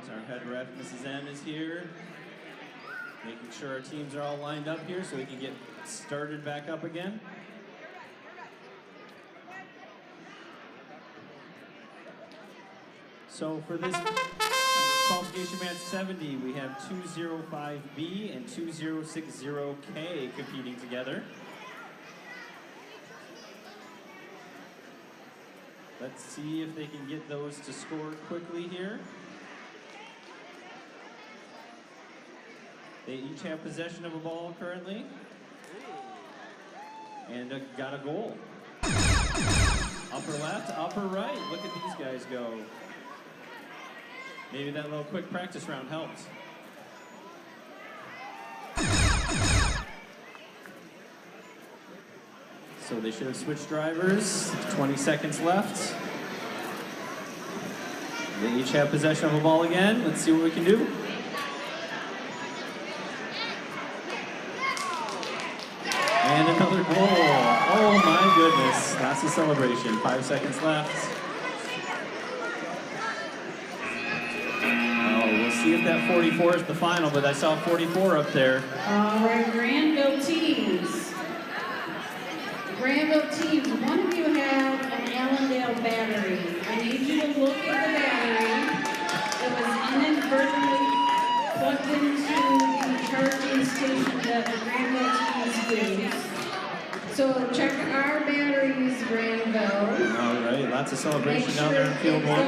Our head ref, Mrs. M, is here, making sure our teams are all lined up here so we can get started back up again. So for this qualification match 70, we have 205B and 2060K competing together. Let's see if they can get those to score quickly here. They each have possession of a ball currently. And got a goal. Upper left, upper right. Look at these guys go. Maybe that little quick practice round helps. So they should have switched drivers. 20 seconds left. They each have possession of a ball again. Let's see what we can do. And another goal. Oh my goodness. That's a celebration. 5 seconds left. Oh, we'll see if that 44 is the final, but I saw 44 up there. All right, Grandville teams. Grandville teams, one of you have an Allendale battery. I need you to look at the battery. It was inadvertently plugged into the charging station that the Grandville teams use. So check our batteries, Grandville. All right, lots of celebration down there in field one.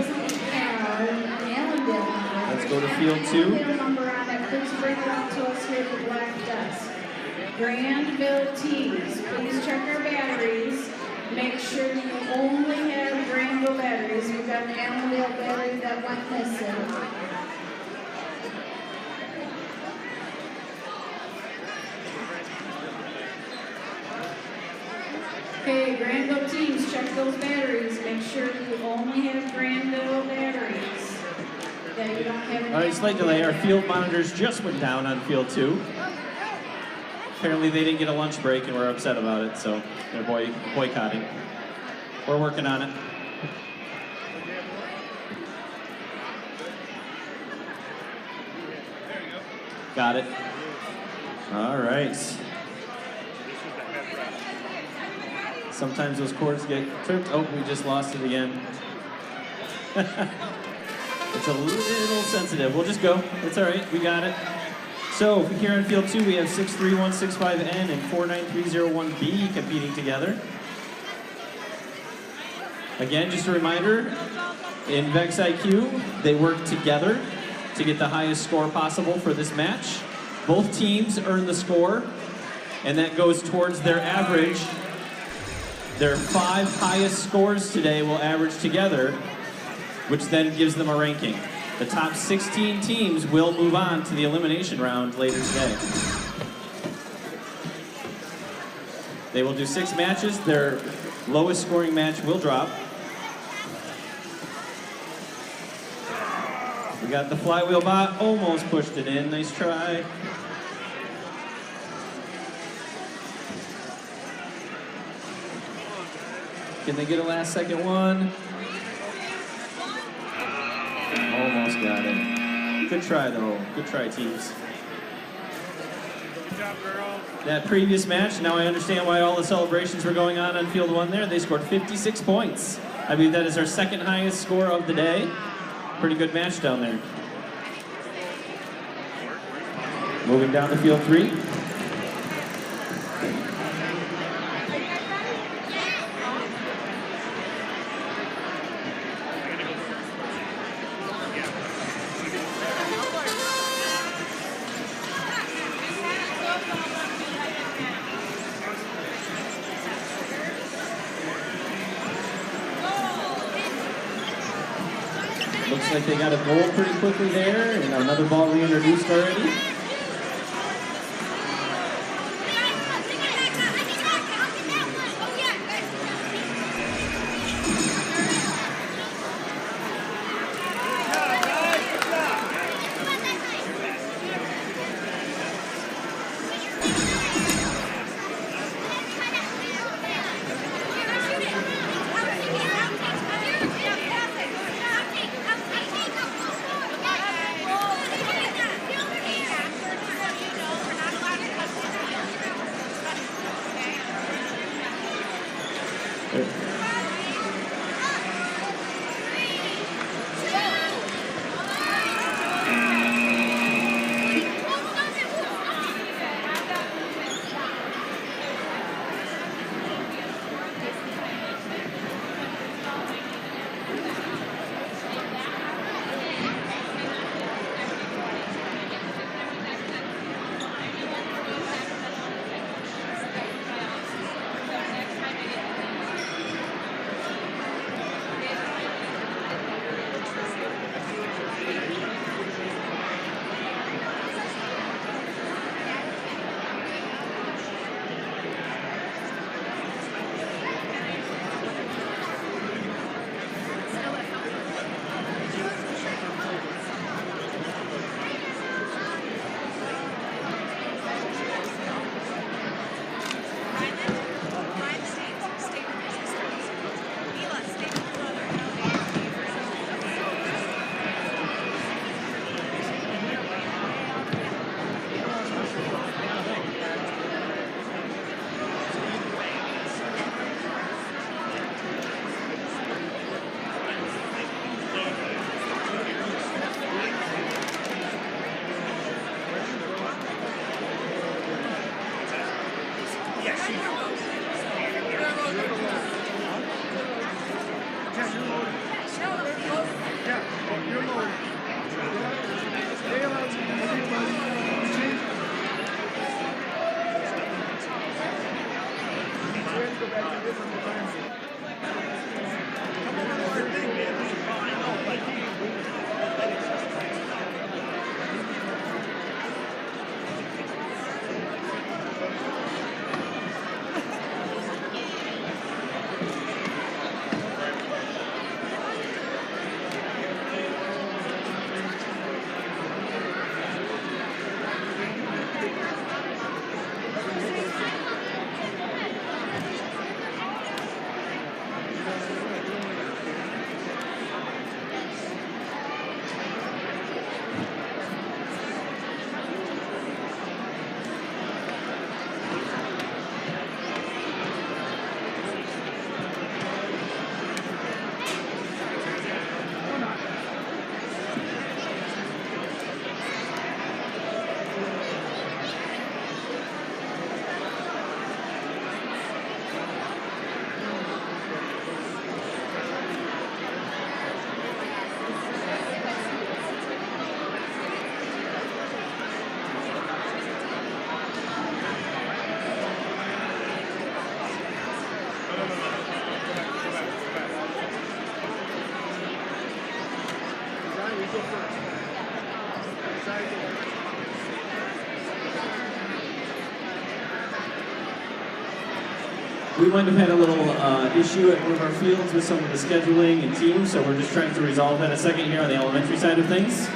Let's go to field two. Number on it. Please bring it up to us here at the black desk. Grandville teams, please check our batteries. Make sure you only have Grandville batteries. We've got an Allendale battery that went missing. Okay, Grandville teams, check those batteries. Make sure you only have Grandville batteries. That you don't have any. All right, slight delay. Our field monitors just went down on field two. Apparently they didn't get a lunch break and we're upset about it, so they're boycotting. We're working on it. Got it. All right. Sometimes those cords get tripped. Oh, we just lost it again. It's a little sensitive. We'll just go. It's all right. We got it. So here on field two, we have 63165N and 49301B competing together. Again, just a reminder, in VEX IQ, they work together to get the highest score possible for this match. Both teams earn the score, and that goes towards their average. Their 5 highest scores today will average together, which then gives them a ranking. The top 16 teams will move on to the elimination round later today. They will do 6 matches. Their lowest scoring match will drop. We got the flywheel bot, almost pushed it in. Nice try. Can they get a last second one? Almost got it. Good try, though. Good try, teams. Good job, girls. That previous match, now I understand why all the celebrations were going on field one there. They scored 56 points. I believe that is our second highest score of the day. Pretty good match down there. Moving down to field three. Looks like they got a goal pretty quickly there, and another ball reintroduced already. We might have had a little issue at one of our fields with some of the scheduling and teams, so we're just trying to resolve that a second here on the elementary side of things.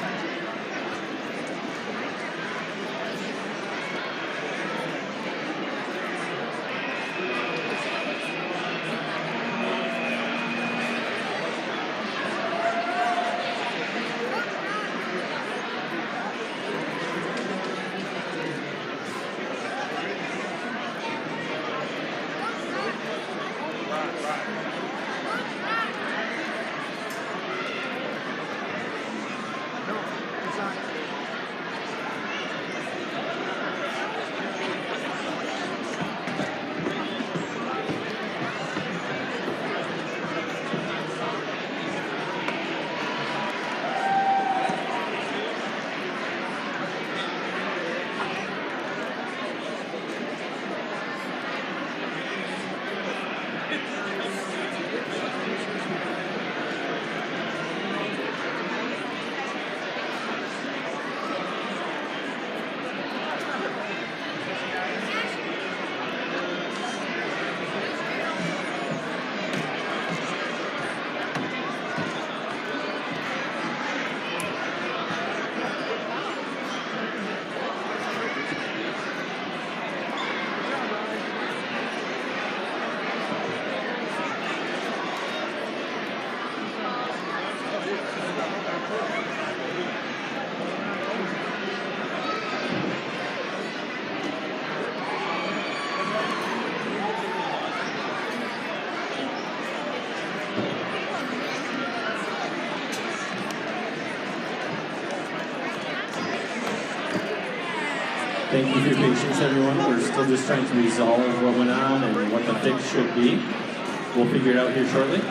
Thank you for your patience, everyone. We're still just trying to resolve what went on and what the fix should be. We'll figure it out here shortly.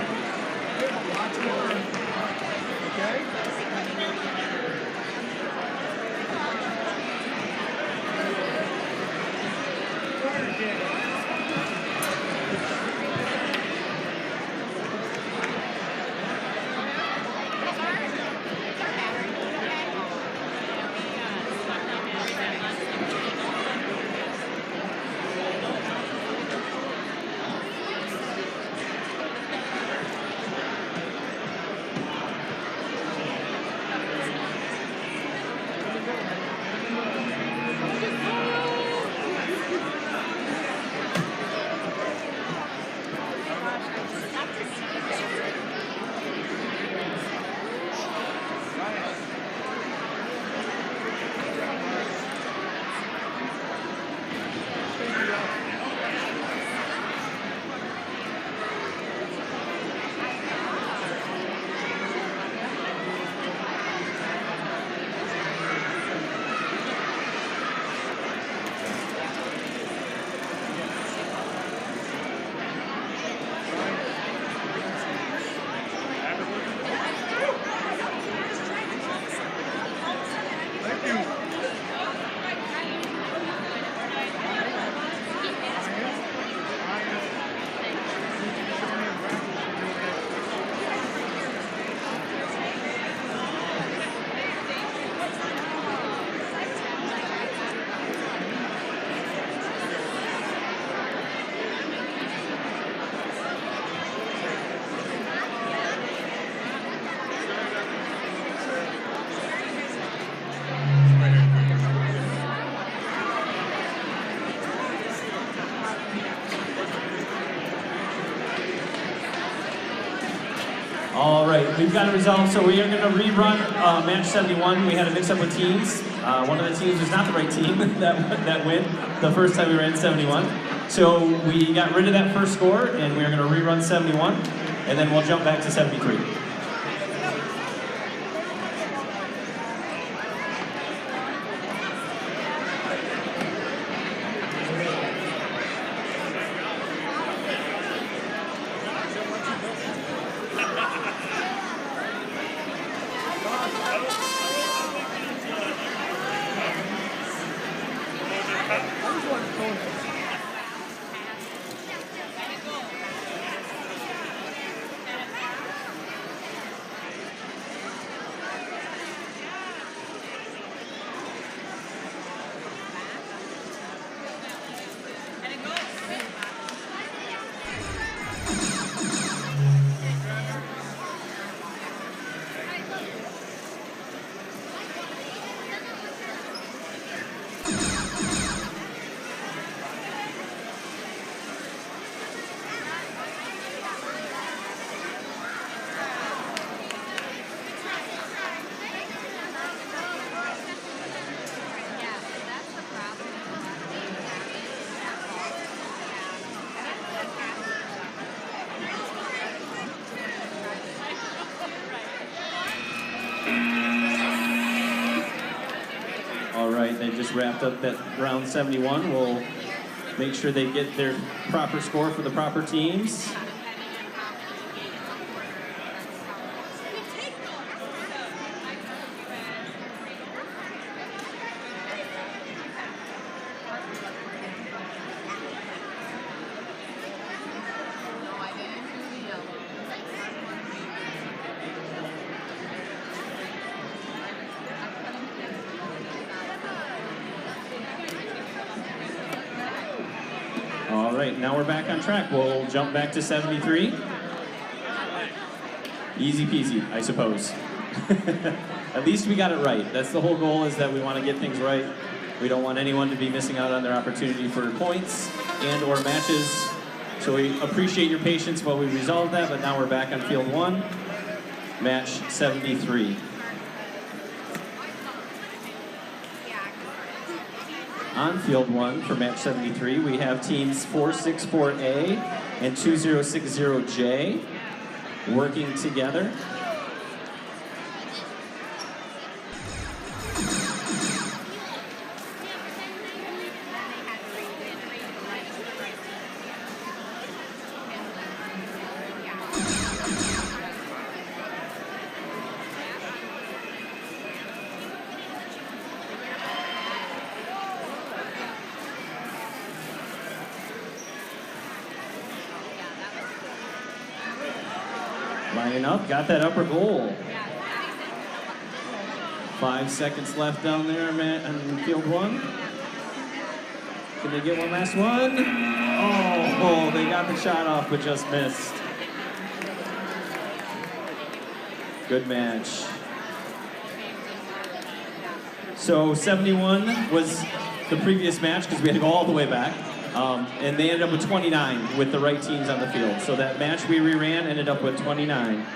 All right, we've got it resolved, so we are going to rerun match 71. We had a mix-up with teams. One of the teams was not the right team that win the first time we ran 71. So we got rid of that first score, and we're going to rerun 71, and then we'll jump back to 73. They just wrapped up that round 71. We'll make sure they get their proper score for the proper teams. All right, now we're back on track. We'll jump back to 73. Easy peasy, I suppose. At least we got it right. That's the whole goal, is that we want to get things right. We don't want anyone to be missing out on their opportunity for points and or matches. So we appreciate your patience while we resolve that, but now we're back on field 1, match 73. On field 1 for match 73, we have teams 464A and 2060J working together. Lining up, got that upper goal. 5 seconds left down there on field one. Can they get one last one? Oh, they got the shot off, but just missed. Good match. So 71 was the previous match because we had to go all the way back. And they ended up with 29 with the right teams on the field. So that match we reran ended up with 29.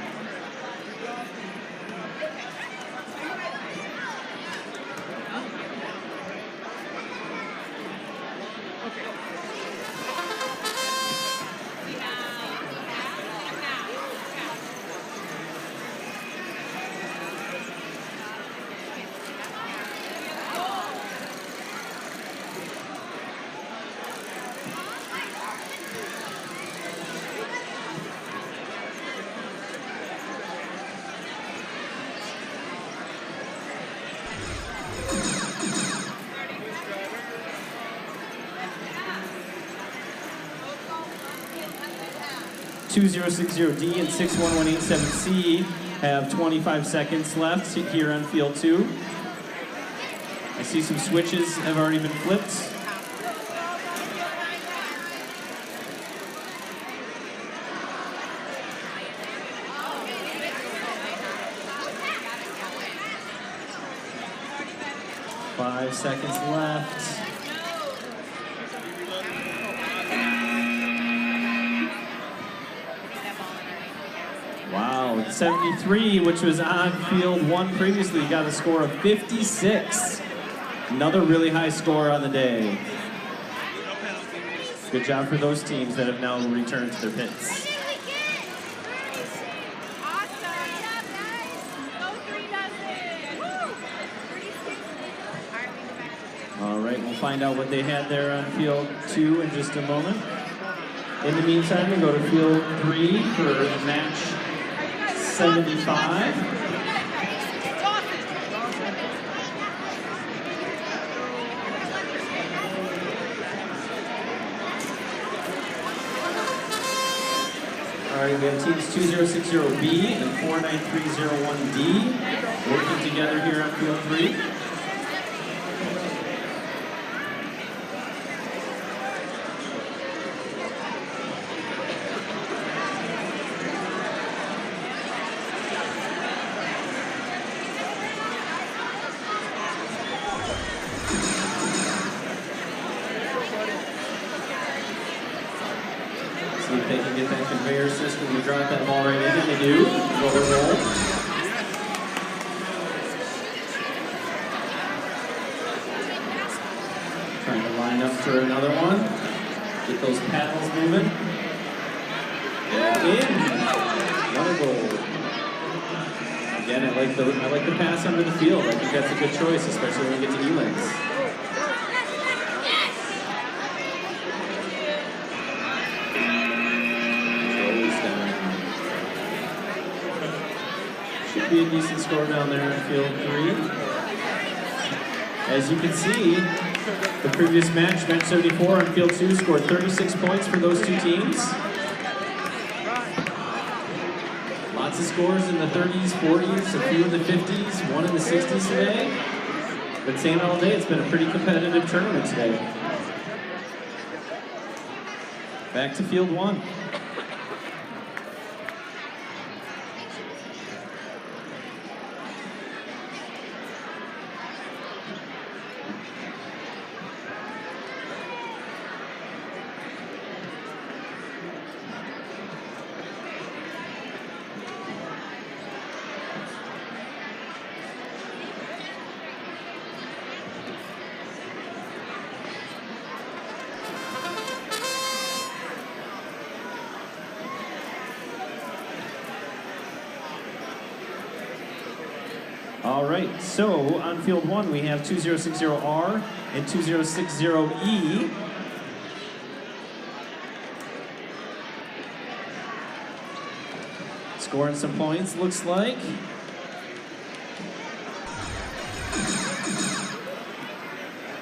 (2060D) and 61187C have 25 seconds left here on field 2. I see some switches have already been flipped. Five seconds left. Wow, 73, which was on field 1 previously, got a score of 56. Another really high score on the day. Good job for those teams that have now returned to their pits. All right, we'll find out what they had there on field 2 in just a moment. In the meantime, we'll go to field 3 for match 75. All right, we have teams 2060B and 49301D working together here on field 3. See if they can get that conveyor system to drive that ball right in, and they do. Roll the roll. Trying to line up for another one. Get those paddles moving. In. Another goal. Again, I like the pass under the field. I think that's a good choice, especially when we get to E-lanes. Should be a decent score down there in field 3. As you can see, the previous match, match 74 on field 2, scored 36 points for those two teams. Lots of scores in the 30s, 40s, a few in the 50s, one in the 60s today. Been saying all day, it's been a pretty competitive tournament today. Back to field 1. All right, so on field 1 we have 2060R and 2060E. Scoring some points, looks like.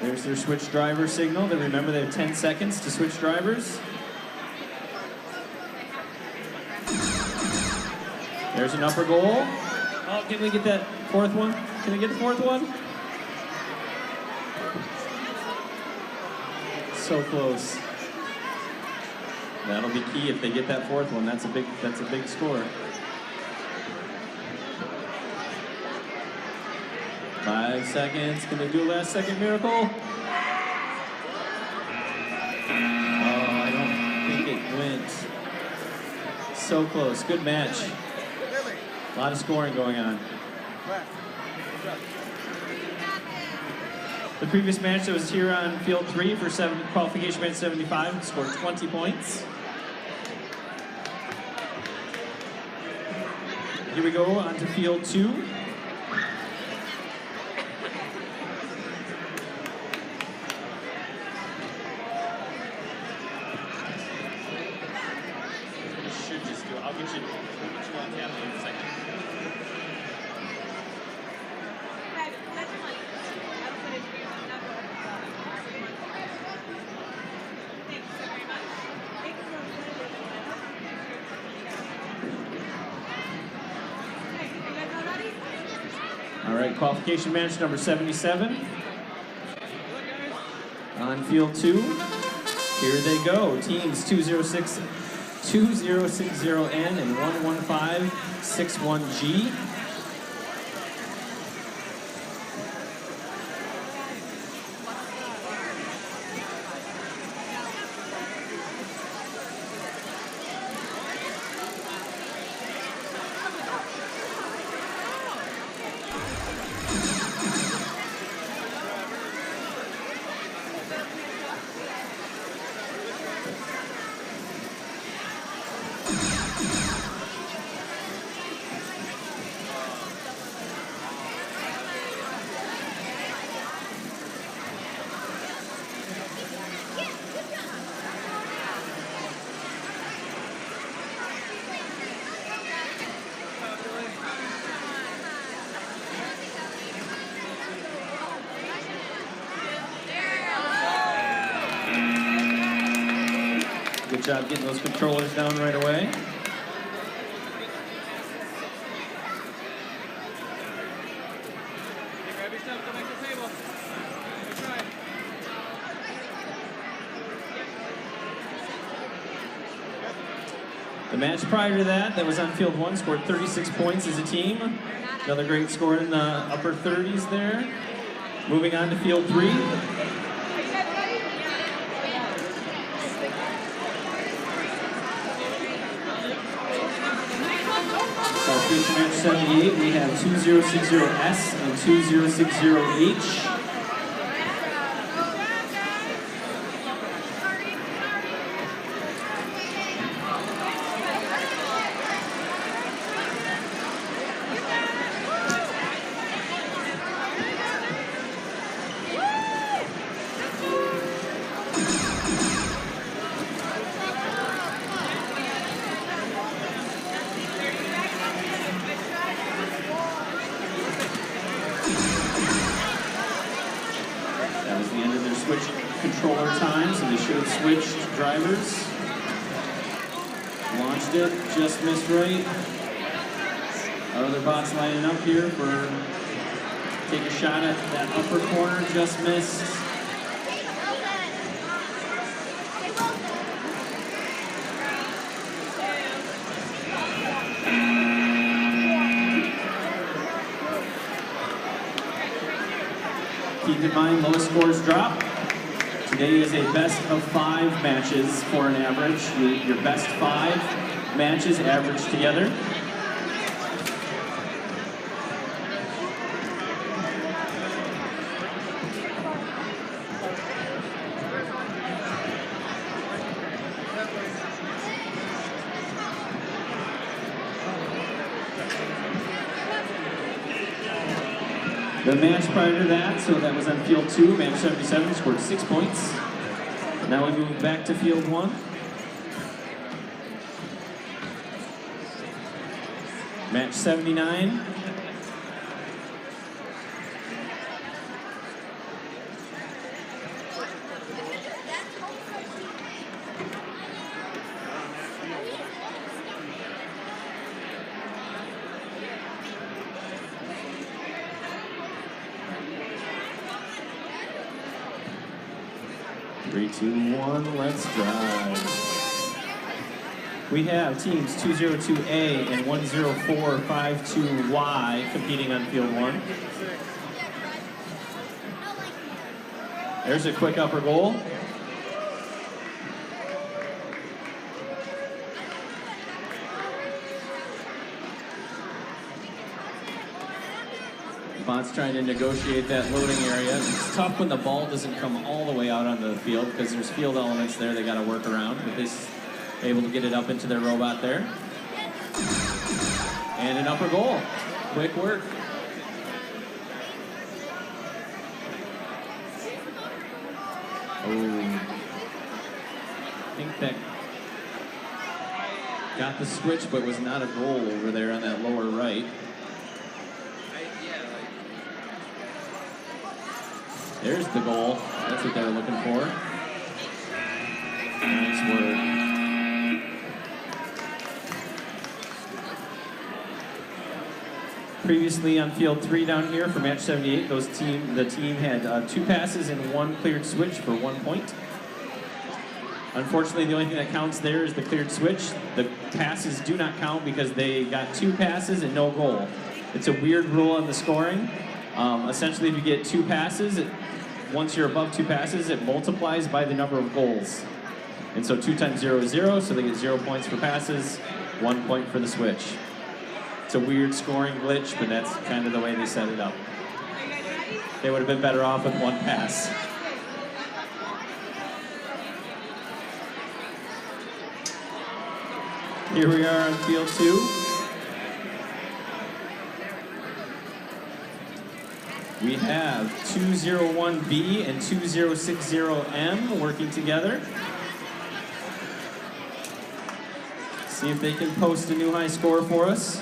There's their switch driver signal. Then remember they have 10 seconds to switch drivers. There's an upper goal. Oh, can we get that fourth one? Can we get the fourth one? So close. That'll be key if they get that fourth one. That's a big score. 5 seconds. Can they do a last second miracle? Oh, I don't think it went. So close. Good match. A lot of scoring going on. The previous match that was here on field 3 for qualification match 75 scored 20 points. Here we go on to field 2. Should just do it. We'll get you on tap in a second. All right, qualification match number 77 on field 2. Here they go. Teams 2060N and 11561G. Good job getting those controllers down right away. Grab your stuff, go back to the table. Good try. The match prior to that was on field 1, scored 36 points as a team. Another great score in the upper 30s there. Moving on to field 3. Qualification match 78, we have 2060S and 2060H. That was the end of their switch controller time, so they should have switched drivers. Launched it, just missed right. Our other bots lining up here for take a shot at that upper corner, just missed. Keep in mind, lowest scores drop. Today is a best of 5 matches for an average. Your best 5 matches averaged together. The match prior to that, so that was on field 2, match 77, scored 6 points. Now we move back to field 1. Match 79. 3, 2, 1, let's drive. We have teams 202A and 10452Y competing on field 1. There's a quick upper goal. Bot's trying to negotiate that loading area. It's tough when the ball doesn't come all the way out onto the field because there's field elements there they got to work around. But this able to get it up into their robot there. And an upper goal. Quick work. Oh. I think that got the switch, but was not a goal over there on that lower right. There's the goal. That's what they were looking for. Nice work. Previously on field 3 down here for match 78, the team had 2 passes and 1 cleared switch for 1 point. Unfortunately, the only thing that counts there is the cleared switch. The passes do not count because they got 2 passes and no goal. It's a weird rule on the scoring. Essentially, if you get 2 passes, once you're above 2 passes, it multiplies by the number of goals. And so 2 times 0 is 0, so they get 0 points for passes, 1 point for the switch. It's a weird scoring glitch, but that's kind of the way they set it up. They would have been better off with 1 pass. Here we are on field 2. We have 201B and 2060M working together. See if they can post a new high score for us.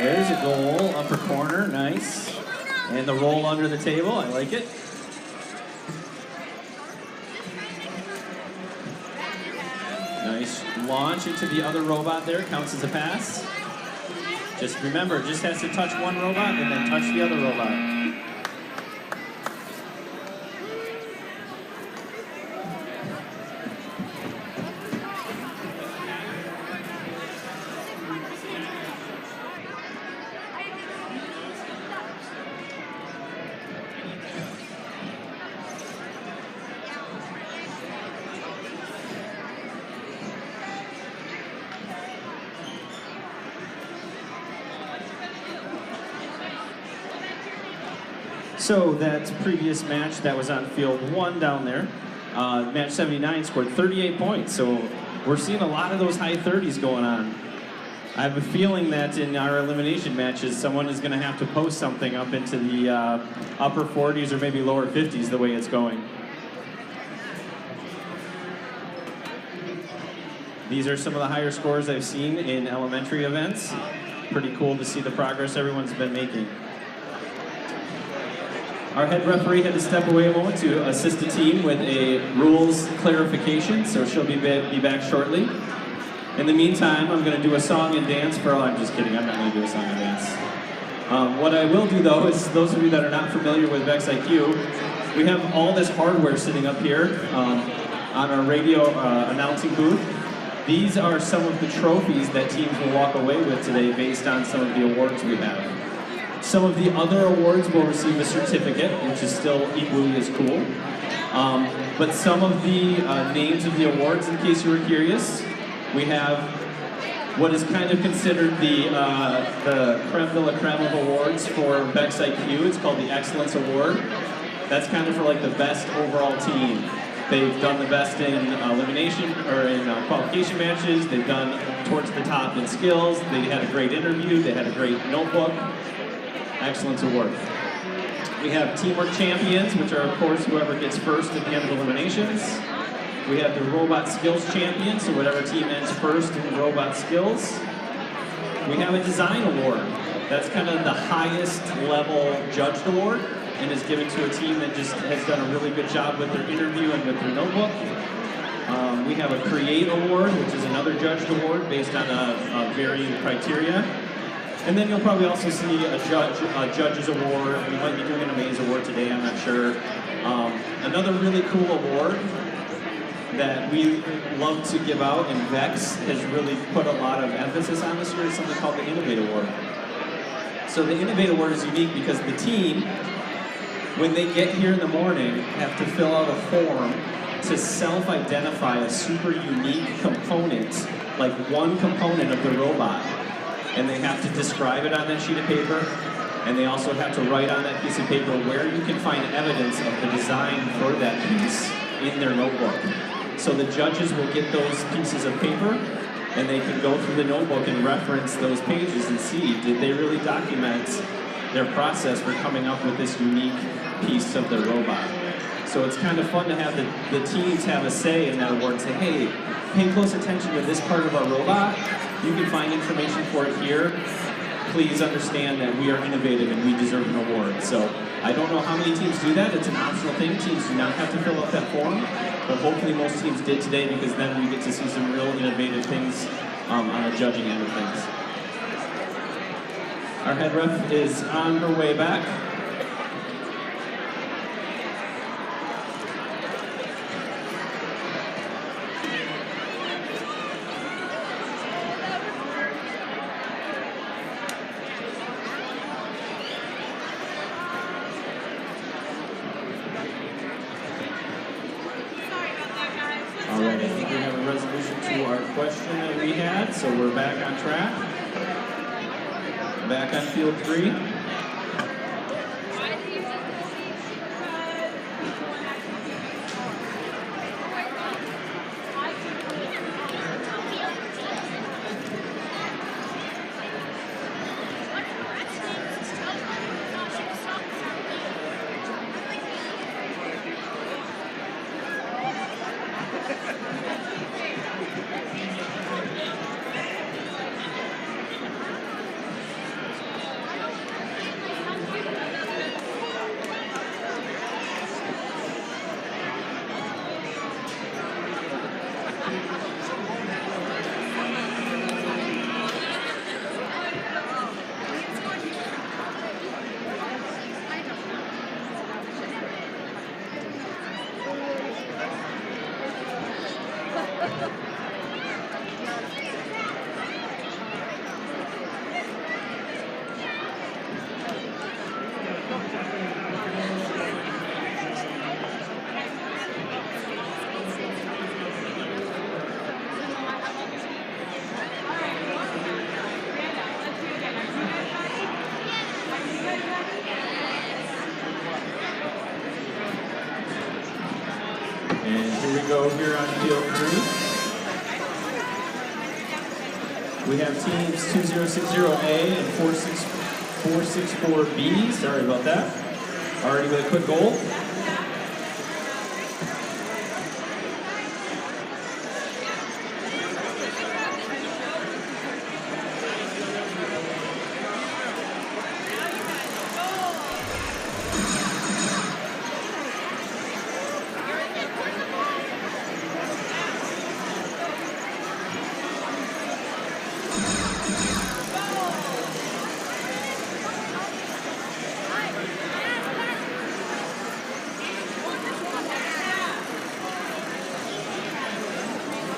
There's a goal, upper corner, nice. And the roll under the table, I like it. Nice launch into the other robot there, counts as a pass. Just remember, just has to touch one robot and then touch the other robot. So that previous match that was on field 1 down there, match 79 scored 38 points. So we're seeing a lot of those high 30s going on. I have a feeling that in our elimination matches, someone is going to have to post something up into the upper 40s or maybe lower 50s the way it's going. These are some of the higher scores I've seen in elementary events. Pretty cool to see the progress everyone's been making. Our head referee had to step away a moment to assist the team with a rules clarification, so she'll be back shortly. In the meantime, I'm going to do a song and dance for, I'm just kidding, I'm not going to do a song and dance. What I will do though is, those of you that are not familiar with VEX IQ, we have all this hardware sitting up here on our radio announcing booth. These are some of the trophies that teams will walk away with today based on some of the awards we have. Some of the other awards will receive a certificate, which is still equally as cool. But some of the names of the awards, in case you were curious, we have what is kind of considered the Grandville creme of awards for VEX IQ. It's called the Excellence Award. That's kind of for like the best overall team. They've done the best in elimination or in qualification matches. They've done towards the top in skills. They had a great interview. They had a great notebook. Excellence Award. We have Teamwork Champions, which are, of course, whoever gets first at the end of eliminations. We have the Robot Skills Champion, so whatever team ends first in Robot Skills. We have a Design Award. That's kind of the highest level judged award and is given to a team that just has done a really good job with their interview and with their notebook. We have a Create Award, which is another judged award based on a varying criteria. And then you'll probably also see a Judge's Award. We might be doing an Amaze Award today, I'm not sure. Another really cool award that we love to give out, and VEX has really put a lot of emphasis on this year, is something called the Innovate Award. So the Innovate Award is unique because the team, when they get here in the morning, have to fill out a form to self-identify a super unique component, like one component of the robot. And they have to describe it on that sheet of paper, and they also have to write on that piece of paper where you can find evidence of the design for that piece in their notebook. So the judges will get those pieces of paper, and they can go through the notebook and reference those pages and see, did they really document their process for coming up with this unique piece of their robot. So it's kind of fun to have the teams have a say in that award and say, hey, pay close attention to this part of our robot. You can find information for it here. Please understand that we are innovative and we deserve an award. So I don't know how many teams do that. It's an optional thing. Teams do not have to fill out that form, but hopefully most teams did today, because then we get to see some real innovative things on the judging end of things. Our head ref is on her way back. So we're back on track, back on field 3. Go here on field 3. We have teams 2060A and 464B. Sorry about that. Already with a quick goal.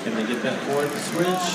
Can they get that fourth switch?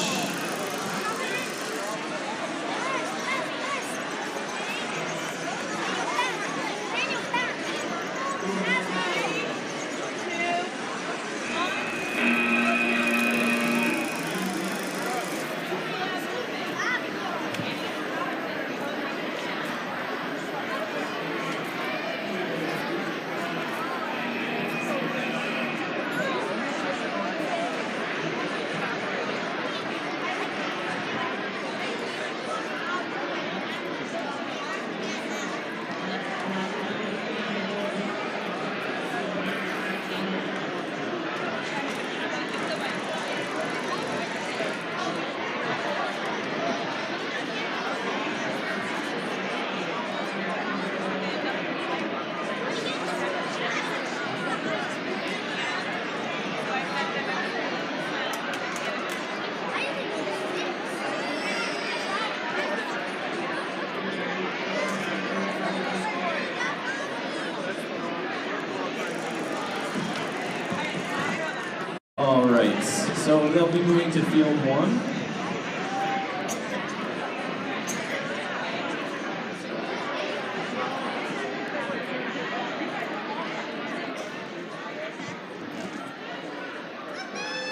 right, so they'll be moving to field one.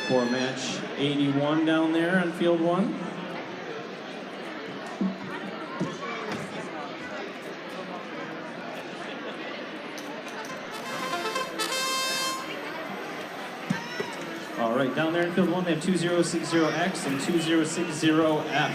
For match 81 down there on field one. All right, down there in field one, they have 2060X and 2060F.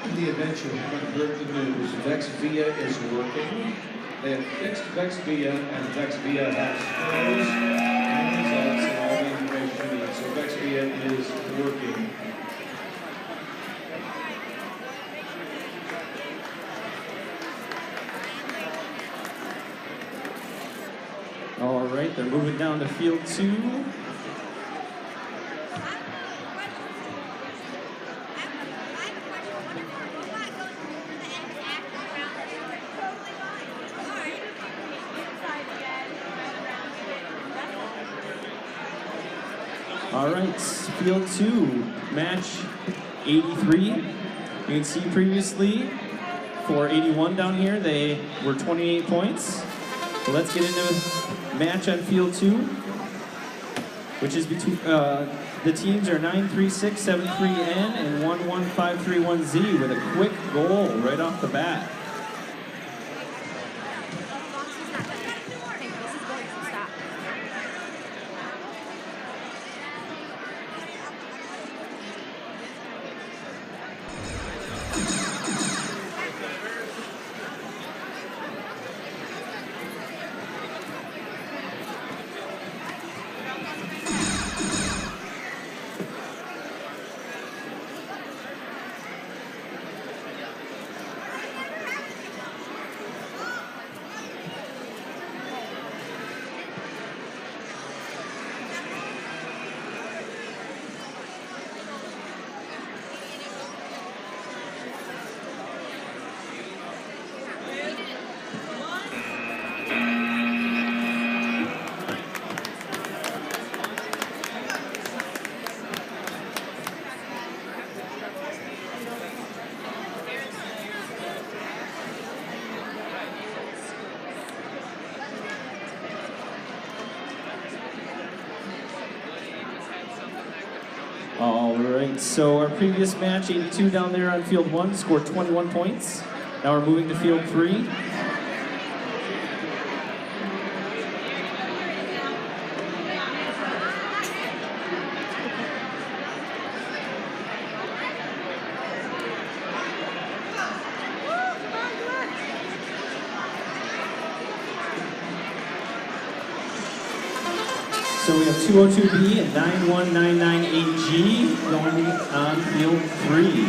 In the event you haven't heard the news, VEX Via is working. They have fixed VEX Via, and VEX Via has scores and results and all the information you need. So VEX Via is working. All right, they're moving down to field two. All right, field two, match 83. You can see previously for 81 down here, they were 28 points. So let's get into match on field two, which is between, the teams are 93673N and 11531Z with a quick goal right off the bat. All right, so our previous match, 82 down there on field one, scored 21 points. Now we're moving to field three. So we have 202B and 91998G going on field three.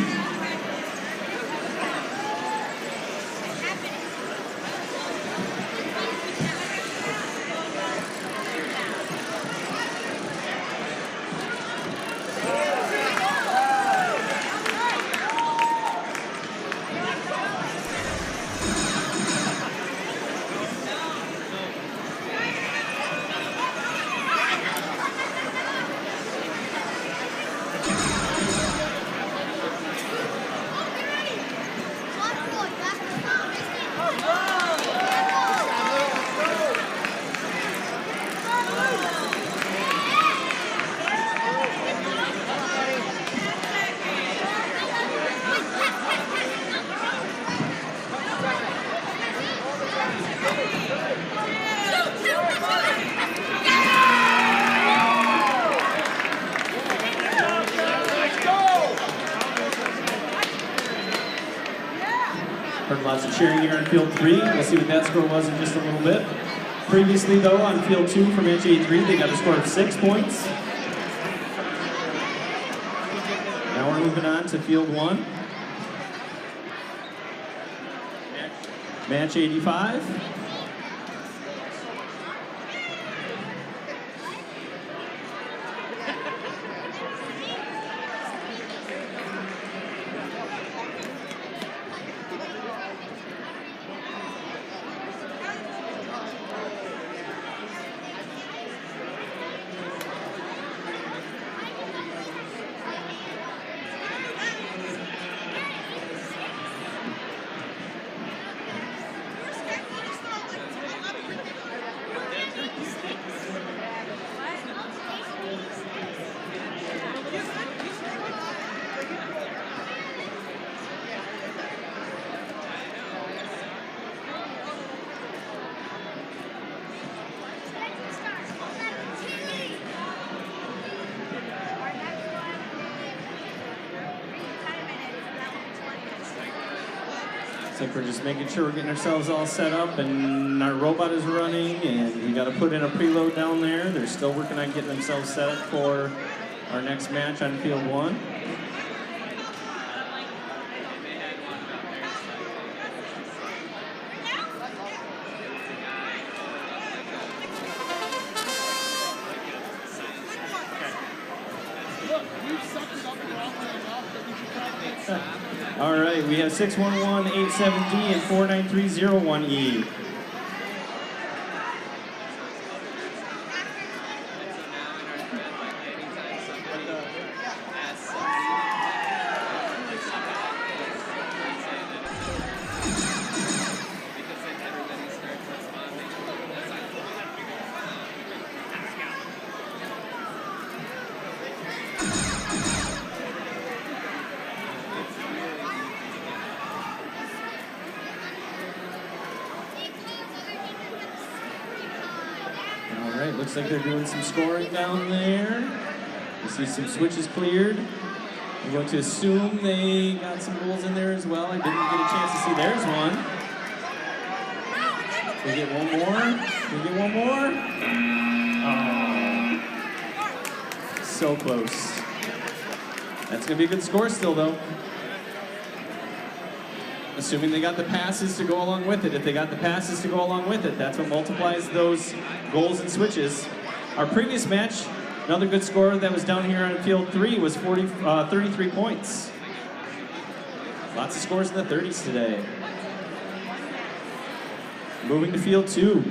Lots of cheering here on field 3. We'll see what that score was in just a little bit. Previously, though, on field 2 for match 83, they got a score of 6 points. Now we're moving on to field 1. Match 85. Looks like we're just making sure we're getting ourselves all set up and our robot is running and we got to put in a preload down there. They're still working on getting themselves set up for our next match on field 1. All right, we have 61187D and 49301E. Looks like they're doing some scoring down there. You see some switches cleared. I'm going to assume they got some goals in there as well. I didn't get a chance to see. There's one. We get one more. We get one more. Oh, so close. That's going to be a good score still, though. Assuming they got the passes to go along with it. If they got the passes to go along with it, that's what multiplies those goals and switches. Our previous match, another good score that was down here on field 3 was 33 points. Lots of scores in the 30s today. Moving to field 2.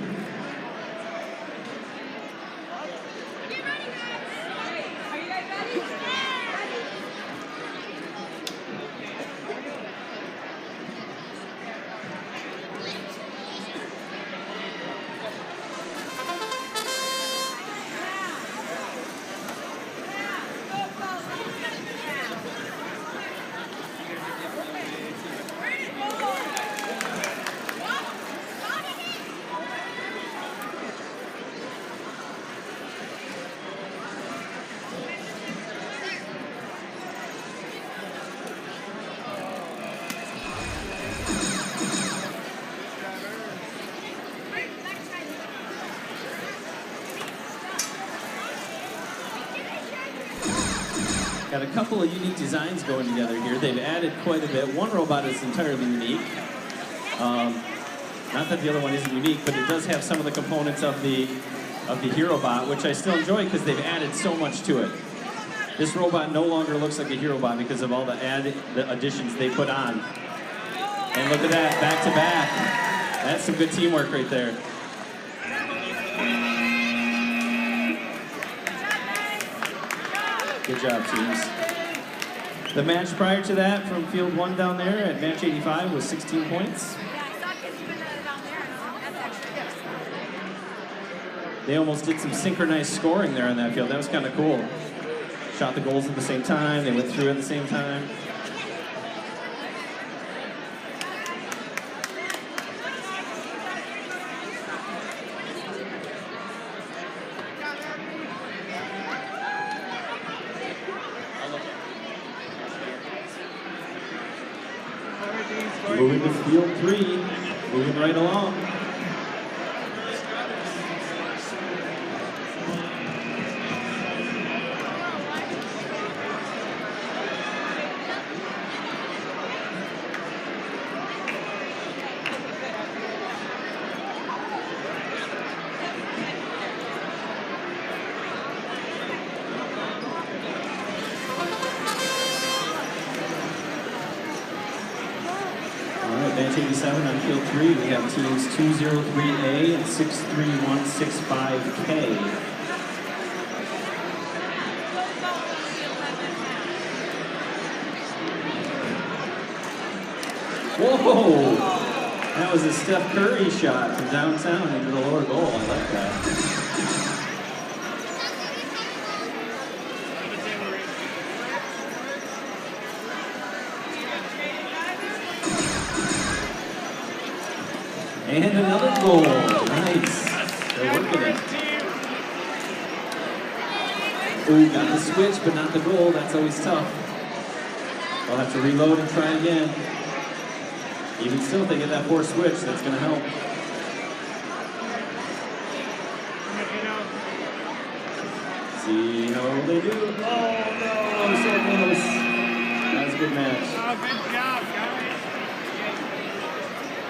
Got a couple of unique designs going together here. They've added quite a bit. One robot is entirely unique. Not that the other one isn't unique, but it does have some of the components of the Hero Bot, which I still enjoy because they've added so much to it. This robot no longer looks like a Hero Bot because of all the additions they put on. And look at that, back to back. That's some good teamwork right there. Good job, teams. The match prior to that from field 1 down there at match 85 was 16 points. They almost did some synchronized scoring there on that field. That was kind of cool. Shot the goals at the same time. They went through at the same time. Moving to field 3, moving right along. Match 87 on field 3, we have teams 203A and 63165K. Whoa! That was a Steph Curry shot from downtown into the lower goal. I like that. And another goal. Nice. They're working it. Ooh, got the switch, but not the goal. That's always tough. I'll have to reload and try again. Even still, if they get that forced switch, that's going to help. See how they do. Oh, no. So close. That was a good match. Oh, good job, guys.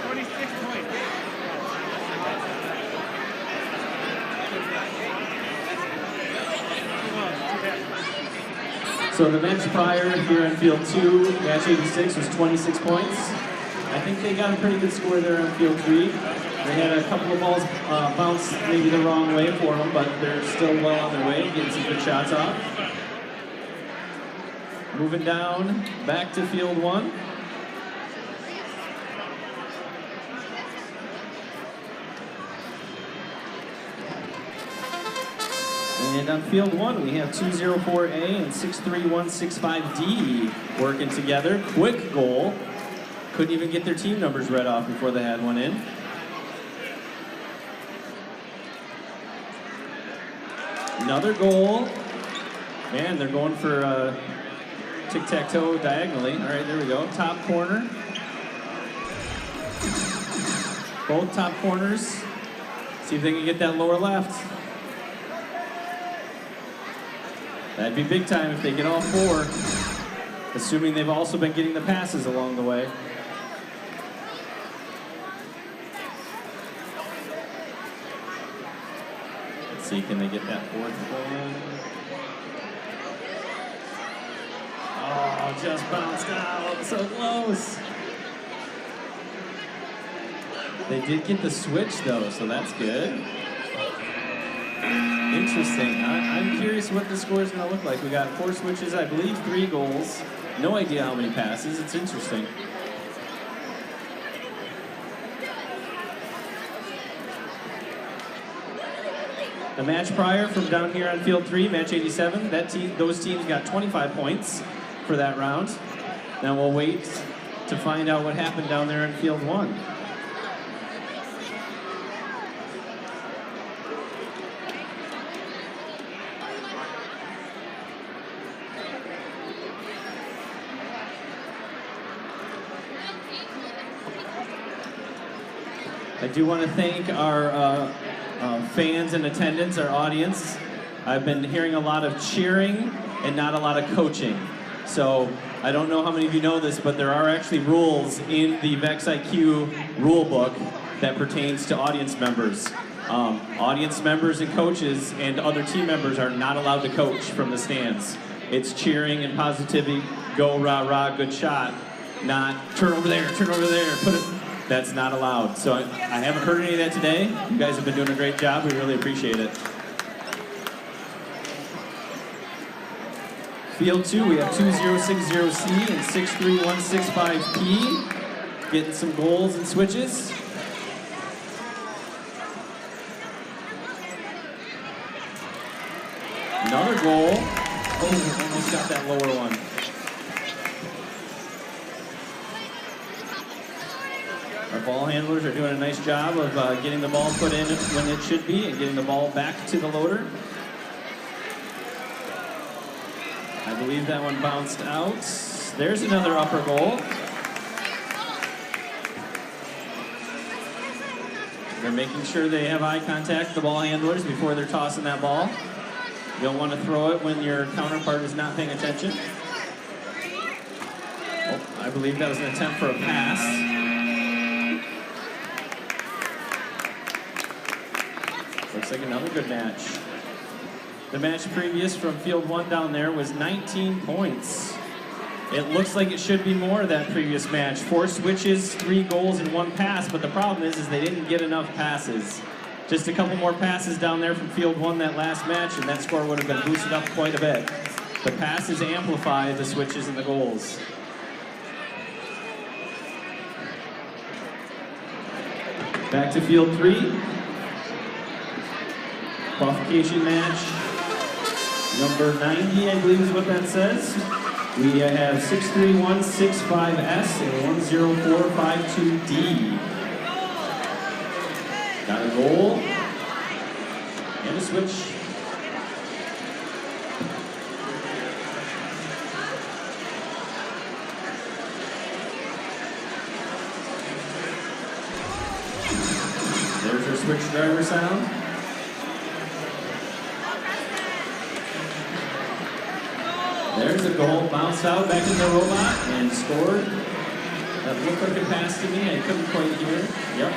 26 points. So the match prior here on field 2, match 86 was 26 points. I think they got a pretty good score there on field 3. They had a couple of balls bounce maybe the wrong way for them, but they're still well on their way, getting some good shots off. Moving down, back to field 1. And on field 1, we have 204A and 63165D working together. Quick goal. Couldn't even get their team numbers read off before they had one in. Another goal. Man, they're going for tic-tac-toe diagonally. All right, there we go. Top corner. Both top corners. See if they can get that lower left. That'd be big time if they get all 4, assuming they've also been getting the passes along the way. Let's see, can they get that 4th one? Oh, just bounced out, so close. They did get the switch though, so that's good. Interesting. I'm curious what the score is going to look like. We got 4 switches, I believe 3 goals. No idea how many passes. It's interesting. The match prior from down here on field 3, match 87, those teams got 25 points for that round. Now we'll wait to find out what happened down there in field 1. I do want to thank our fans in attendance, our audience. I've been hearing a lot of cheering and not a lot of coaching. So I don't know how many of you know this, but there are actually rules in the VEX IQ rule book that pertains to audience members. Audience members and coaches and other team members are not allowed to coach from the stands. It's cheering and positivity, go rah rah, good shot, not turn over there, put it. That's not allowed. So I haven't heard any of that today. You guys have been doing a great job. We really appreciate it. Field 2, we have 2060C and 63165P. Getting some goals and switches. Another goal. Oh, almost got that lower one. Our ball handlers are doing a nice job of getting the ball put in when it should be and getting the ball back to the loader. I believe that one bounced out. There's another upper goal. They're making sure they have eye contact, the ball handlers, before they're tossing that ball. You don't want to throw it when your counterpart is not paying attention. Oh, I believe that was an attempt for a pass. Looks like another good match. The match previous from field 1 down there was 19 points. It looks like it should be more that previous match. 4 switches, 3 goals, and 1 pass, but the problem is they didn't get enough passes. Just a couple more passes down there from field 1 that last match, and that score would have been boosted up quite a bit. The passes amplify the switches and the goals. Back to field 3. Qualification match. Number 90, I believe is what that says. We have 63165S and 10452D. Got a goal and a switch. There's our switch driver sound. There's a goal, bounced out back in the robot and scored. That looked like a pass to me. I couldn't quite hear. Yep.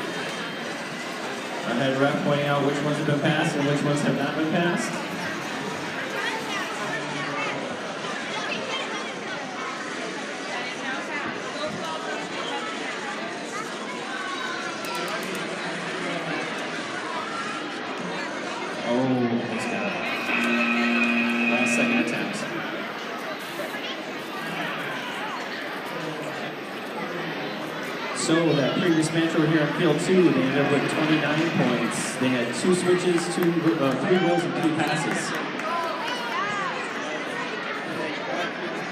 I had ref pointing out which ones have been passed and which ones have not been passed. Oh, almost got it. Last second attempt. So that previous match over here on field 2, they ended up with 29 points. They had 2 switches, 3 goals, and 3 passes.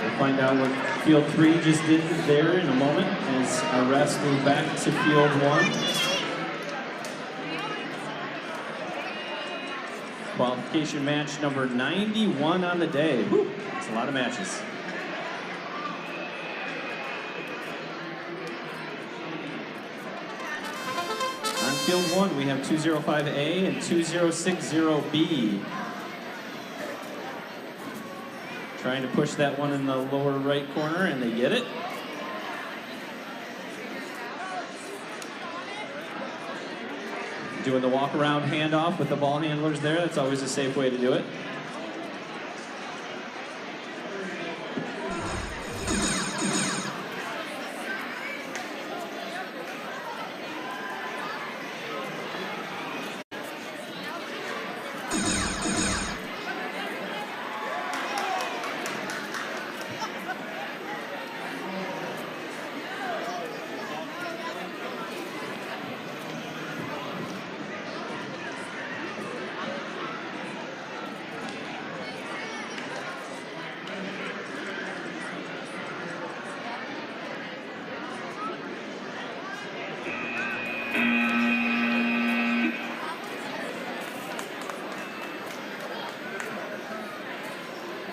We'll find out what field 3 just did there in a moment as our refs move back to field 1. Qualification match number 91 on the day. Whew, that's a lot of matches. On field 1, we have 205A and 2060B. Trying to push that one in the lower right corner, and they get it. Doing the walk-around handoff with the ball handlers there. That's always a safe way to do it.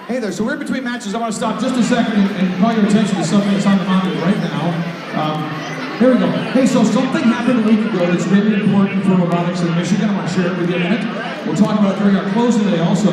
Hey there, so we're in between matches. I want to stop just a second and call your attention to something that's on the monitor right now. Here we go. Hey, so something happened a week ago that's really important for robotics in Michigan. I want to share it with you in a minute. We'll talk about it during our close today also.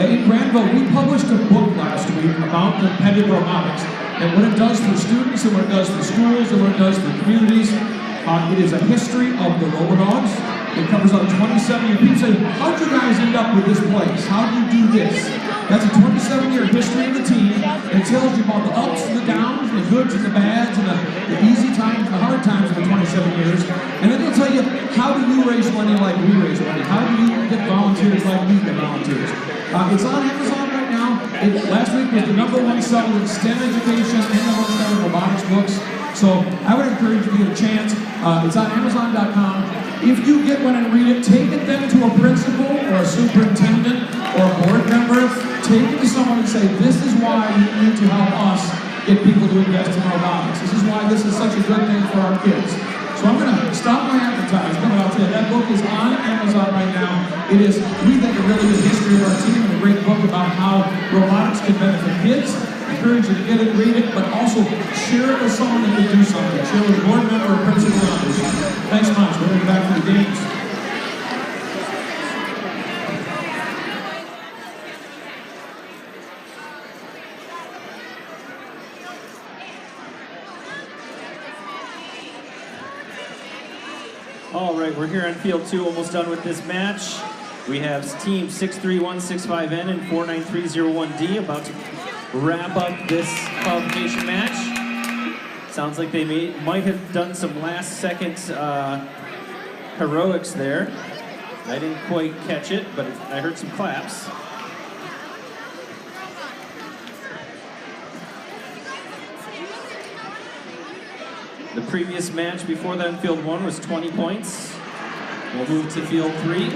In Grandville, we published a book last week about competitive robotics and what it does for students and what it does for schools and what it does for communities. It is a history of the RoboDogs. It covers out 27 years. People say, how'd you guys end up with this place? How do you do this? That's a 27-year history of the team. It tells you about the ups and the downs, and the goods and the bads, and the easy times and the hard times of the 27 years. And then it'll tell you, how do you raise money like we raise money? How do you get volunteers like we get volunteers? It's on Amazon right now. Last week was the #1 seller in STEM education and #1 seller in robotics books. So I would encourage you to get a chance. It's on Amazon.com. If you get one and read it, take it then to a principal or a superintendent or a board member. Take it to someone and say, this is why you need to help us get people to invest in robotics. This is why this is such a good thing for our kids. So I'm going to stop my advertisement, but I'll tell you, that book is on Amazon right now. It is, we think, a really good history of our team and a great book about how robotics can benefit kids. I encourage you to get it, read it, but also share it with someone that can do something. Share it with a board member or principal. Thanks much. We're going to be back for the games. All right, we're here on field 2, almost done with this match. We have team 63165N and 49301D about to wrap up this qualification match. Sounds like they might have done some last-second heroics there. I didn't quite catch it, but I heard some claps. The previous match before that in field 1 was 20 points. We'll move to field 3.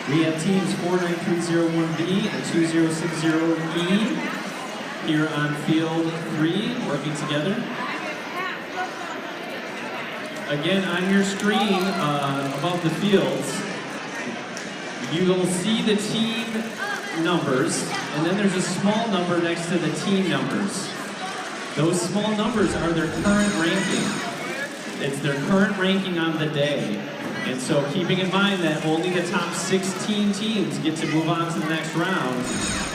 We have teams 49301B and 2060E here on field 3 working together. Again, on your screen above the fields, you will see the team numbers, and then there's a small number next to the team numbers. Those small numbers are their current ranking. It's their current ranking on the day. And so keeping in mind that only the top 16 teams get to move on to the next round,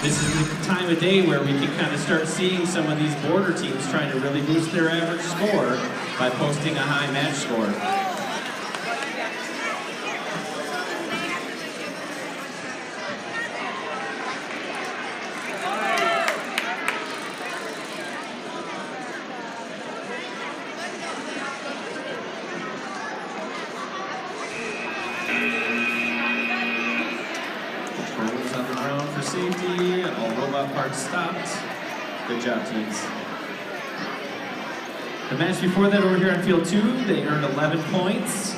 this is the time of day where we can kind of start seeing some of these border teams trying to really boost their average score by posting a high match score. Controllers on the ground for safety. All robot parts stopped. Good job, teams. The match before that over here on field 2, they earned 11 points.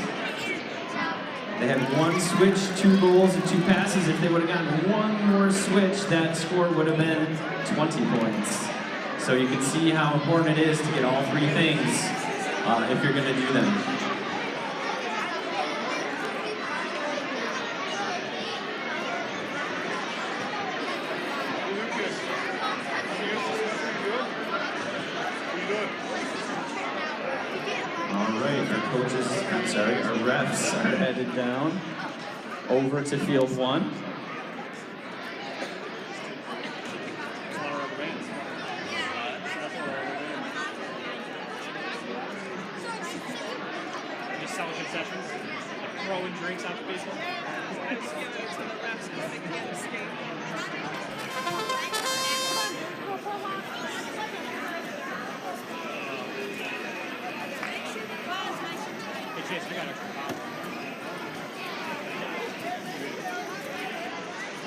They had 1 switch, 2 goals, and 2 passes. If they would have gotten 1 more switch, that score would have been 20 points. So you can see how important it is to get all 3 things if you're going to do them. Our refs are headed down over to field 1. Just selling concessions, throwing drinks out the basement.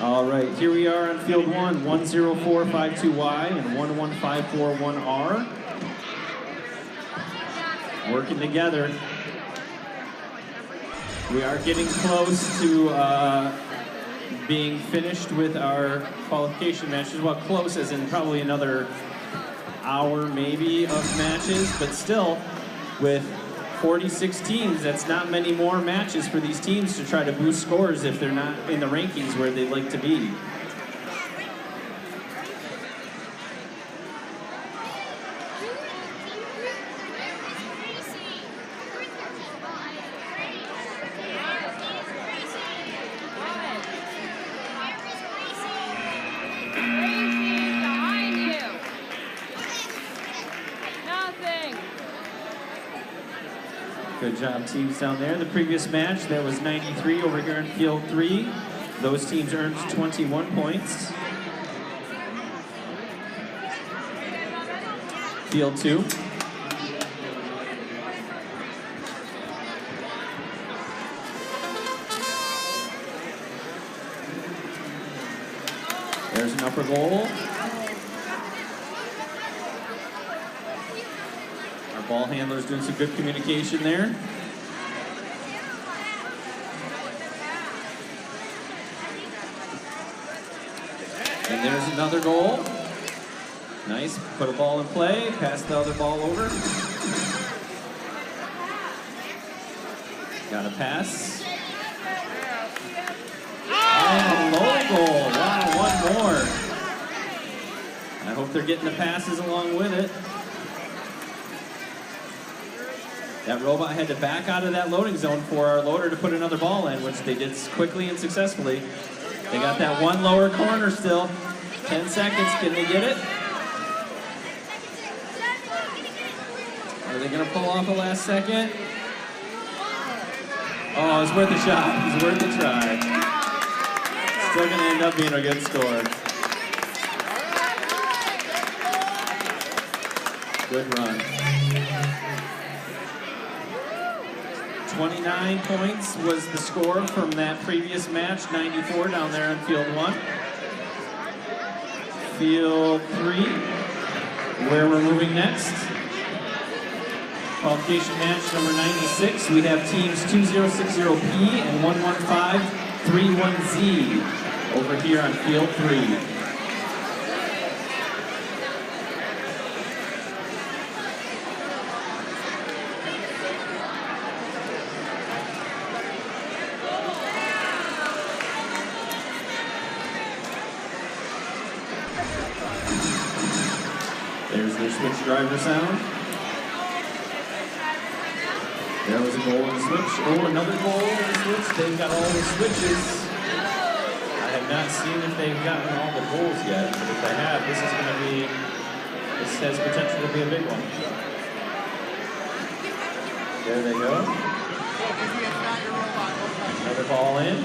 All right, here we are on field 1, 10452Y and 11541R. Working together. We are getting close to being finished with our qualification matches. Well, close as in probably another hour maybe of matches, but still with 46 teams, that's not many more matches for these teams to try to boost scores if they're not in the rankings where they'd like to be. Good job, teams down there. In the previous match, that was 93 over here in field 3. Those teams earned 21 points. Field 2. There's an upper goal. Ball handler's doing some good communication there. And there's another goal. Nice, put a ball in play, pass the other ball over. Got a pass. Oh, low goal, wow, more. I hope they're getting the passes along with it. That robot had to back out of that loading zone for our loader to put another ball in, which they did quickly and successfully. They got that one lower corner still. 10 seconds, can they get it? Are they gonna pull off the last second? Oh, it's worth a shot, it's worth a try. Still gonna end up being a good score. Good run. 29 points was the score from that previous match, 94 down there on field 1. Field 3, where we're moving next. Qualification match number 96. We have teams 2060P and 11531Z over here on field 3. There's their switch driver sound. There was a goal in the switch. Oh, another goal in the switch. They've got all the switches. I have not seen if they've gotten all the goals yet, but if they have, this has potential to be a big one. There they go. Another ball in.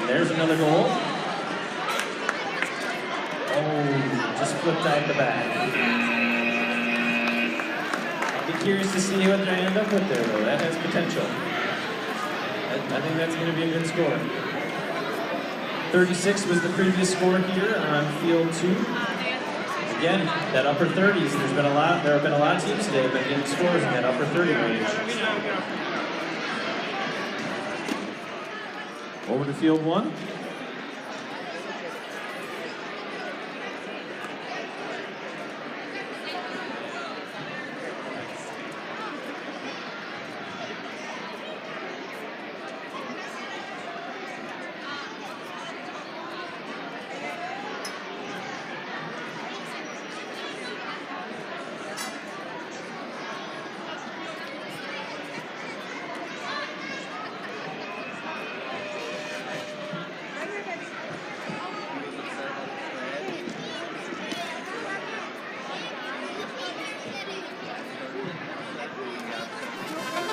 There's another goal. Oh, just flipped out the back. I'll be curious to see what they end up with there, though. That has potential. I think that's going to be a good score. 36 was the previous score here on field 2. Again, that upper 30s. There have been a lot of teams today that have been getting scores in that upper 30 range. Over to field 1.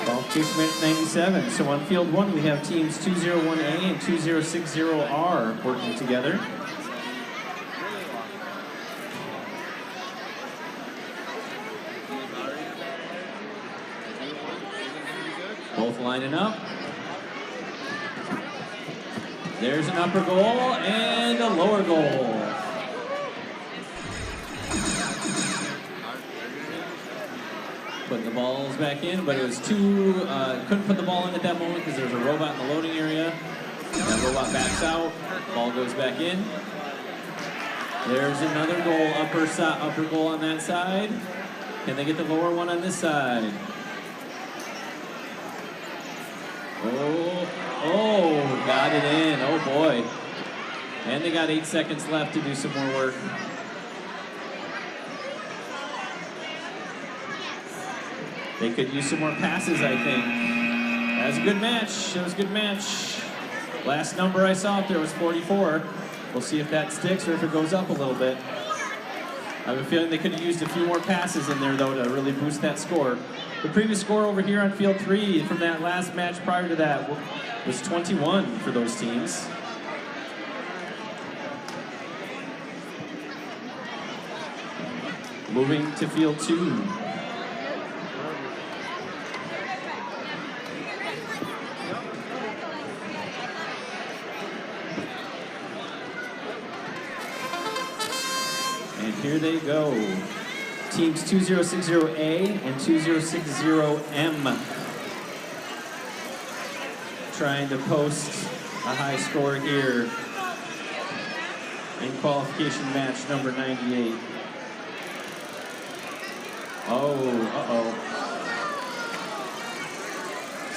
Qualification match 97. So on field 1, we have teams 201A and 2060R working together. Both lining up. There's an upper goal and a lower goal. Putting the balls back in, but it was couldn't put the ball in at that moment because there was a robot in the loading area. That robot backs out, ball goes back in. There's another goal, upper goal on that side. Can they get the lower one on this side? Oh, got it in, oh boy. And they got 8 seconds left to do some more work. They could use some more passes, I think. That was a good match. That was a good match. Last number I saw up there was 44. We'll see if that sticks or if it goes up a little bit. I have a feeling they could have used a few more passes in there, though, to really boost that score. The previous score over here on field 3 from that last match prior to that was 21 for those teams. Moving to field 2. Here they go. Teams 2060A and 2060M trying to post a high score here in qualification match number 98. Oh,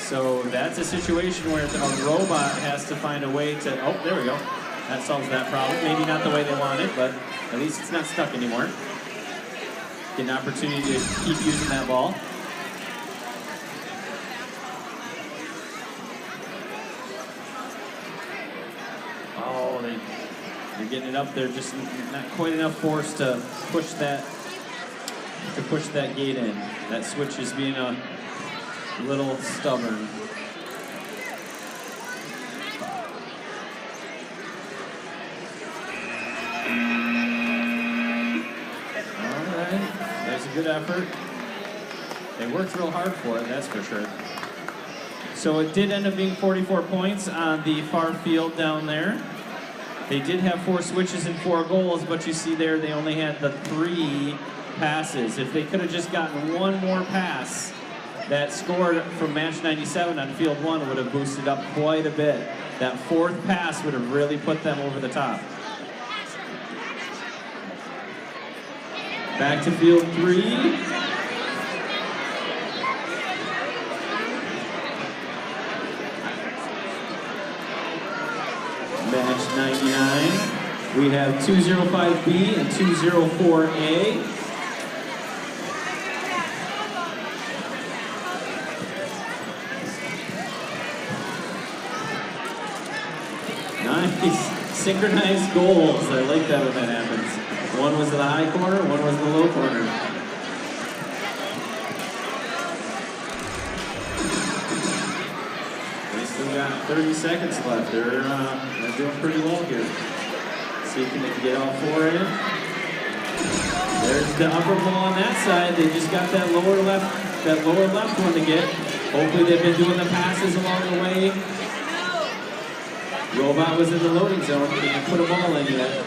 So that's a situation where a robot has to find a way to, oh, there we go. That solves that problem. Maybe not the way they want it, but at least it's not stuck anymore. Get an opportunity to keep using that ball. Oh, they're getting it up there, just not quite enough force to push that gate in. That switch is being a little stubborn. All right, that's a good effort. They worked real hard for it, that's for sure. So it did end up being 44 points on the far field down there. They did have 4 switches and 4 goals, but you see there they only had the 3 passes. If they could have just gotten one more pass, that score from match 97 on field 1 would have boosted up quite a bit. That 4th pass would have really put them over the top. Back to field 3. Match 99. We have 205B and 204A. Nice. Synchronized goals. I like that when that happens. One was the high corner, one was the low corner. They still got 30 seconds left. They're doing pretty well here. See if they can get all 4 in. There's the upper ball on that side. They just got that lower left one to get. Hopefully they've been doing the passes along the way. Robot was in the loading zone. They didn't put a ball in yet.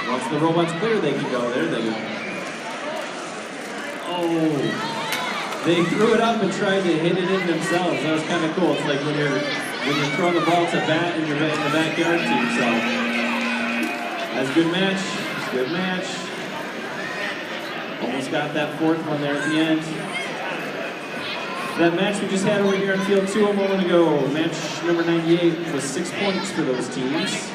Once the robot's clear, they can go. There they go. Oh. They threw it up and tried to hit it in themselves. That was kind of cool. It's like when you're throwing the ball to bat in the backyard team. So that's a good match. It's a good match. Almost got that 4th one there at the end. That match we just had over here on field 2 a moment ago. Match number 98 was 6 points for those teams.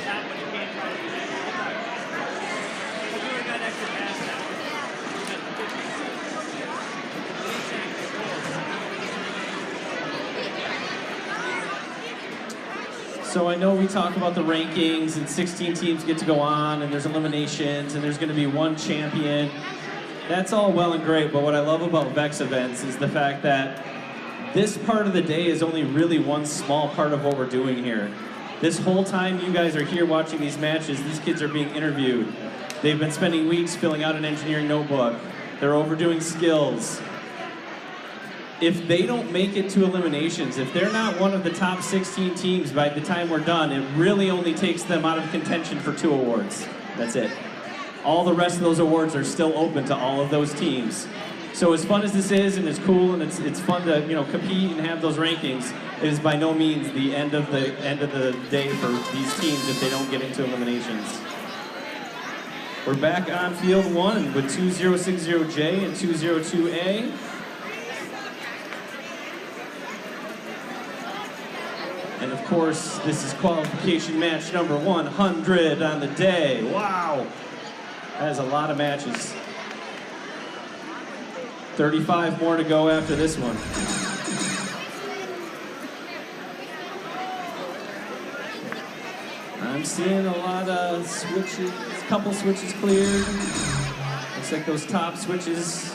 So I know we talk about the rankings and 16 teams get to go on and there's eliminations and there's going to be one champion. That's all well and great, but what I love about VEX events is the fact that this part of the day is only really one small part of what we're doing here. This whole time you guys are here watching these matches, these kids are being interviewed. They've been spending weeks filling out an engineering notebook. They're overdoing skills. If they don't make it to eliminations, if they're not one of the top 16 teams by the time we're done, it really only takes them out of contention for 2 awards. That's it. All the rest of those awards are still open to all of those teams. So as fun as this is, and it's cool, and it's fun to compete and have those rankings, it is by no means the end of the day for these teams if they don't get into eliminations. We're back on field 1 with 2060J and 202A. And of course, this is qualification match number 100 on the day. Wow, that is a lot of matches. 35 more to go after this one. I'm seeing a lot of switches, a couple switches cleared. Looks like those top switches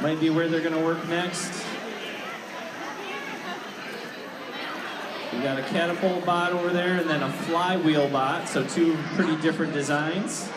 might be where they're gonna work next. We got a catapult bot over there and then a flywheel bot, so 2 pretty different designs.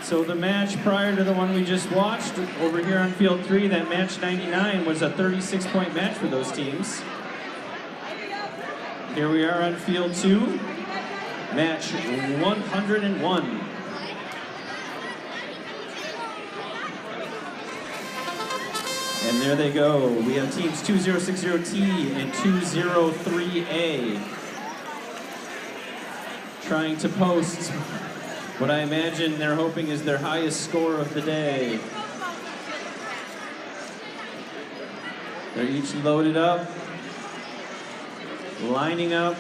So the match prior to the one we just watched over here on field 3, that match 99 was a 36-point match for those teams. Here we are on field 2, match 101. And there they go. We have teams 2060T and 203A trying to post what I imagine they're hoping is their highest score of the day. They're each loaded up, lining up.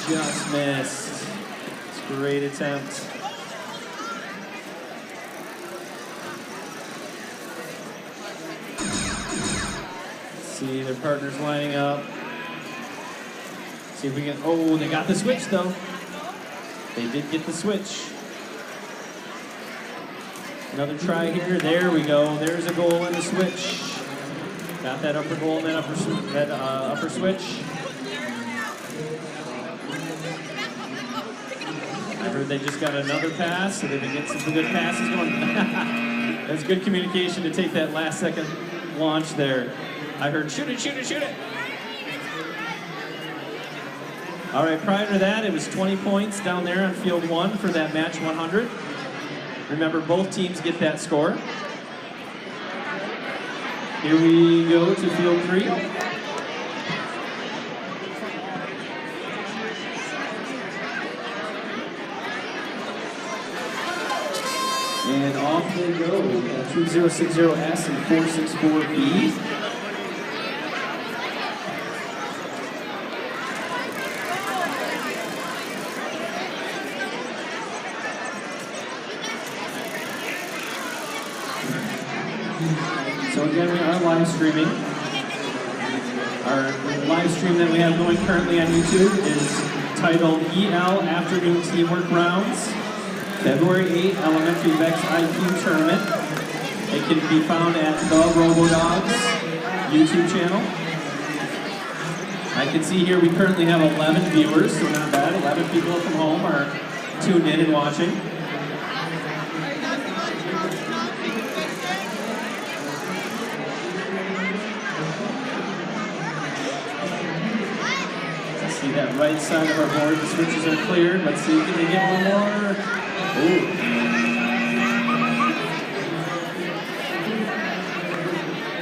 Just missed. It's a great attempt. See their partners lining up. See if we can, oh, they got the switch though. They did get the switch. Another try here, there we go. There's a goal in the switch. Got that upper goal and that upper switch. I heard they just got another pass, so they've been getting some good passes going. That's good communication to take that last second launch there. I heard shoot it, shoot it, shoot it. All right, prior to that, it was 20 points down there on field 1 for that match 100. Remember, both teams get that score. Here we go to field 3. And off they go. 2060S and 464B. So again, we are live streaming. Our live stream that we have going currently on YouTube is titled EL Afternoon Teamwork Rounds, February 8th Elementary VEX IQ Tournament. It can be found at the RoboDogs YouTube channel. I can see here we currently have 11 viewers, so not bad. 11 people from home are tuned in and watching. That right side of our board, the switches are cleared. Let's see, can they get one more? Ooh.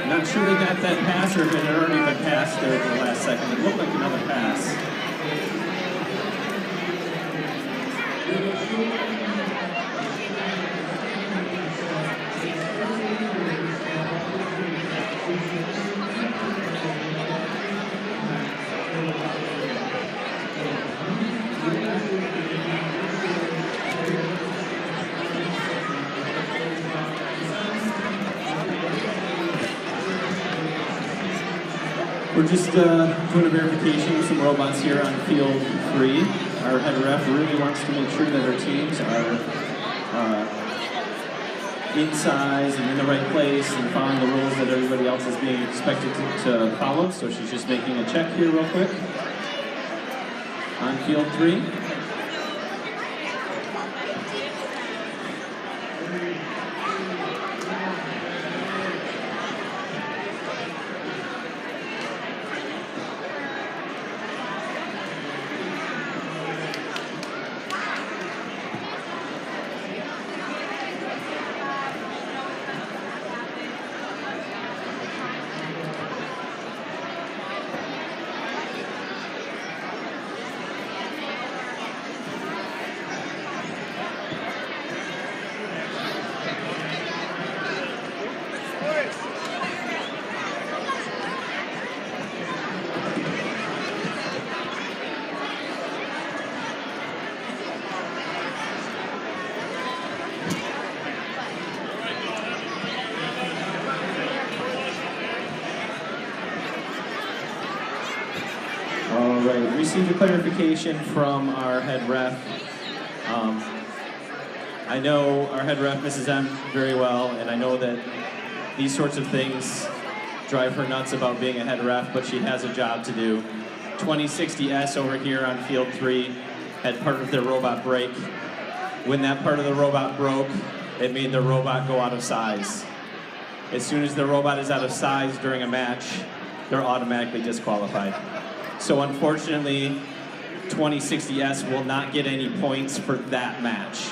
Not sure they got that pass or if it had already been passed there at the last second. It looked like another pass. We're just doing a verification with some robots here on field 3. Our head ref really wants to make sure that our teams are in size and in the right place and following the rules that everybody else is being expected to follow. So she's just making a check here real quick on field 3. Right, received a clarification from our head ref. I know our head ref, Mrs. M, very well, and I know that these sorts of things drive her nuts about being a head ref, but she has a job to do. 2060S over here on field 3 had part of their robot break. When that part of the robot broke, it made the robot go out of size. As soon as the robot is out of size during a match, they're automatically disqualified. So unfortunately, 2060S will not get any points for that match.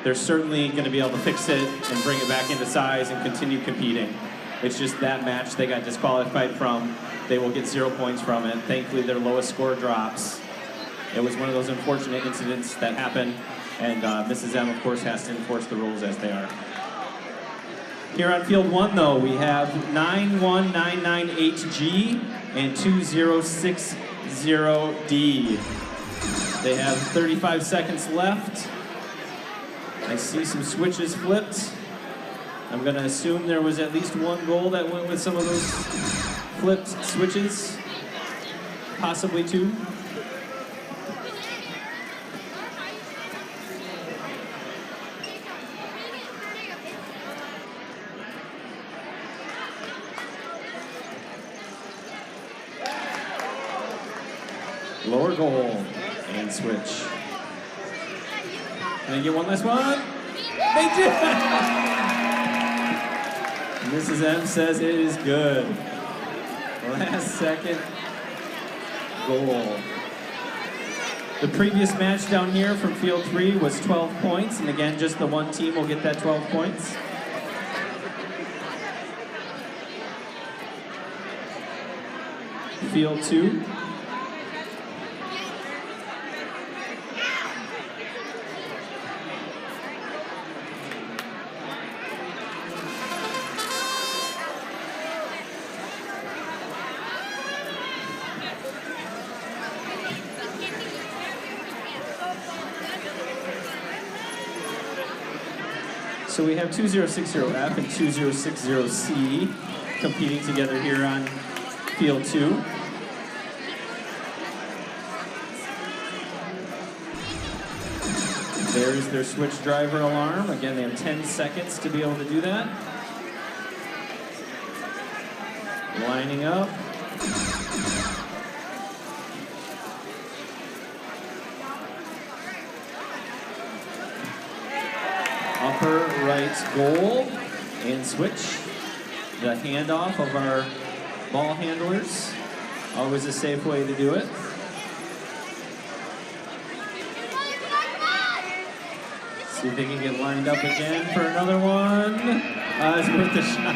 they're certainly going to be able to fix it and bring it back into size and continue competing. It's just that match they got disqualified from. They will get 0 points from it. Thankfully, their lowest score drops. It was one of those unfortunate incidents that happened, and Mrs. M, of course, has to enforce the rules as they are. Here on field 1, though, we have 9199H-G and 2060D. They have 35 seconds left. I see some switches flipped. I'm going to assume there was at least one goal that went with some of those flipped switches, possibly 2. Lower goal and switch. Can I get one last one? They did! Mrs. M says it is good. Last second goal. The previous match down here from field 3 was 12 points, and again, just the one team will get that 12 points. Field 2. So we have 2060F and 2060C competing together here on field 2. There's their switch driver alarm. Again, they have 10 seconds to be able to do that. Lining up. Upper right goal and switch. The handoff of our ball handlers. Always a safe way to do it. See if they can get lined up again for another one. It's worth the shot.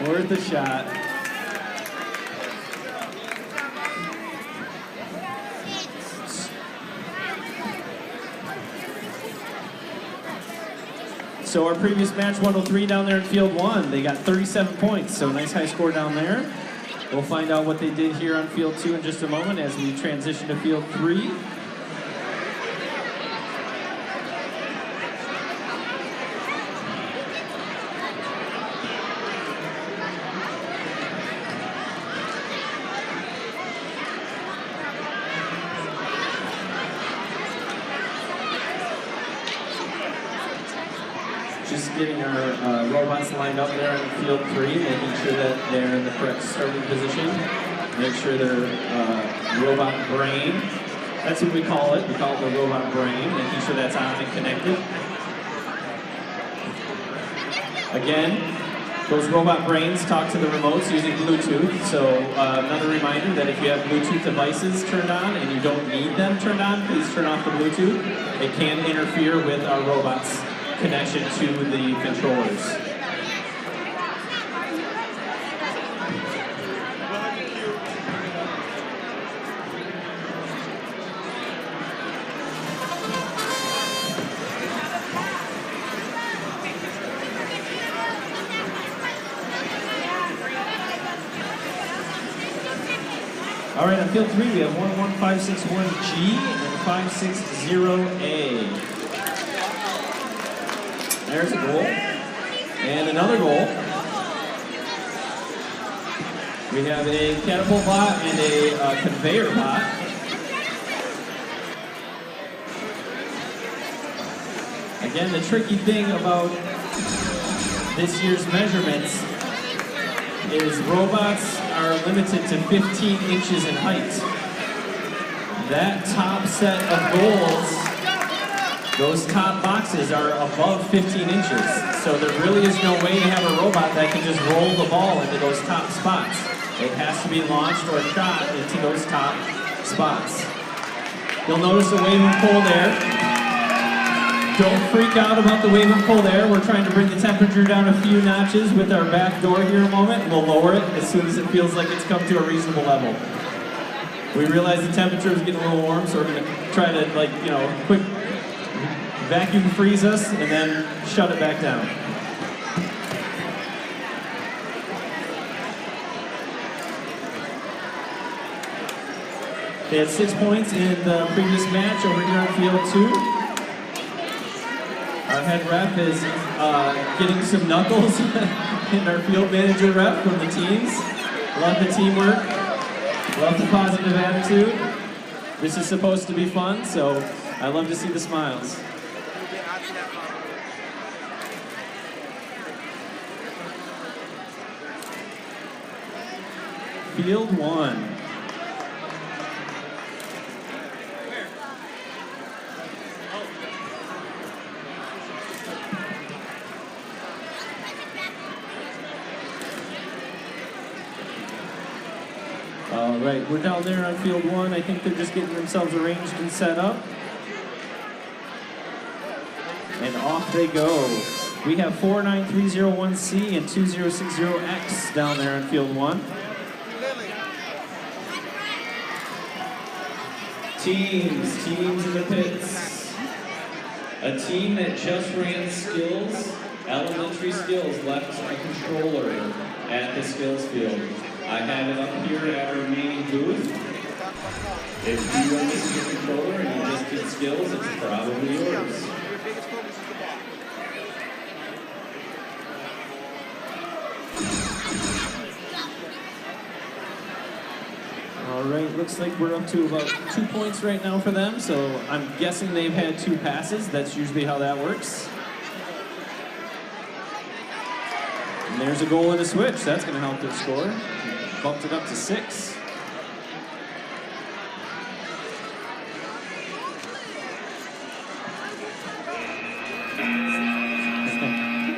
Worth the shot. So our previous match, 103 down there in field 1, they got 37 points, so nice high score down there. We'll find out what they did here on field 2 in just a moment as we transition to field 3. Just getting our robots lined up there in field 3, making sure that they're in the correct starting position. Make sure their robot brain, that's what we call it. We call it the robot brain, making sure that's on and connected. Again, those robot brains talk to the remotes using Bluetooth. So another reminder that if you have Bluetooth devices turned on and you don't need them turned on, please turn off the Bluetooth. It can interfere with our robots' connection to the controllers. All right, on field 3, we have 11561G and 560A. There's a goal. And another goal. We have a catapult bot and a conveyor bot. Again, the tricky thing about this year's measurements is robots are limited to 15 inches in height. That top set of goals, those top boxes are above 15 inches. So there really is no way to have a robot that can just roll the ball into those top spots. It has to be launched or shot into those top spots. You'll notice a wave and pull there. Don't freak out about the wave of cold air. We're trying to bring the temperature down a few notches with our back door here in a moment. We'll lower it as soon as it feels like it's come to a reasonable level. We realize the temperature is getting a little warm, so we're going to try to, like, you know, quick vacuum freeze us and then shut it back down. They had 6 points in the previous match over here on field 2. Our head rep is getting some knuckles in our field manager rep from the teams. Love the teamwork. Love the positive attitude. This is supposed to be fun, so I love to see the smiles. Field 1. All right, we're down there on field 1. I think they're just getting themselves arranged and set up. And off they go. We have 49301C and 2060X down there on field 1. Teams in the pits. A team that just ran skills, elementary skills, left a controller at the skills field. I have it up here at our main booth. If you are missing a controller and you just did skills, it's probably yours. All right, looks like we're up to about 2 points right now for them, so I'm guessing they've had 2 passes. That's usually how that works. And there's a goal and a switch. That's going to help their score. Bumped it up to 6.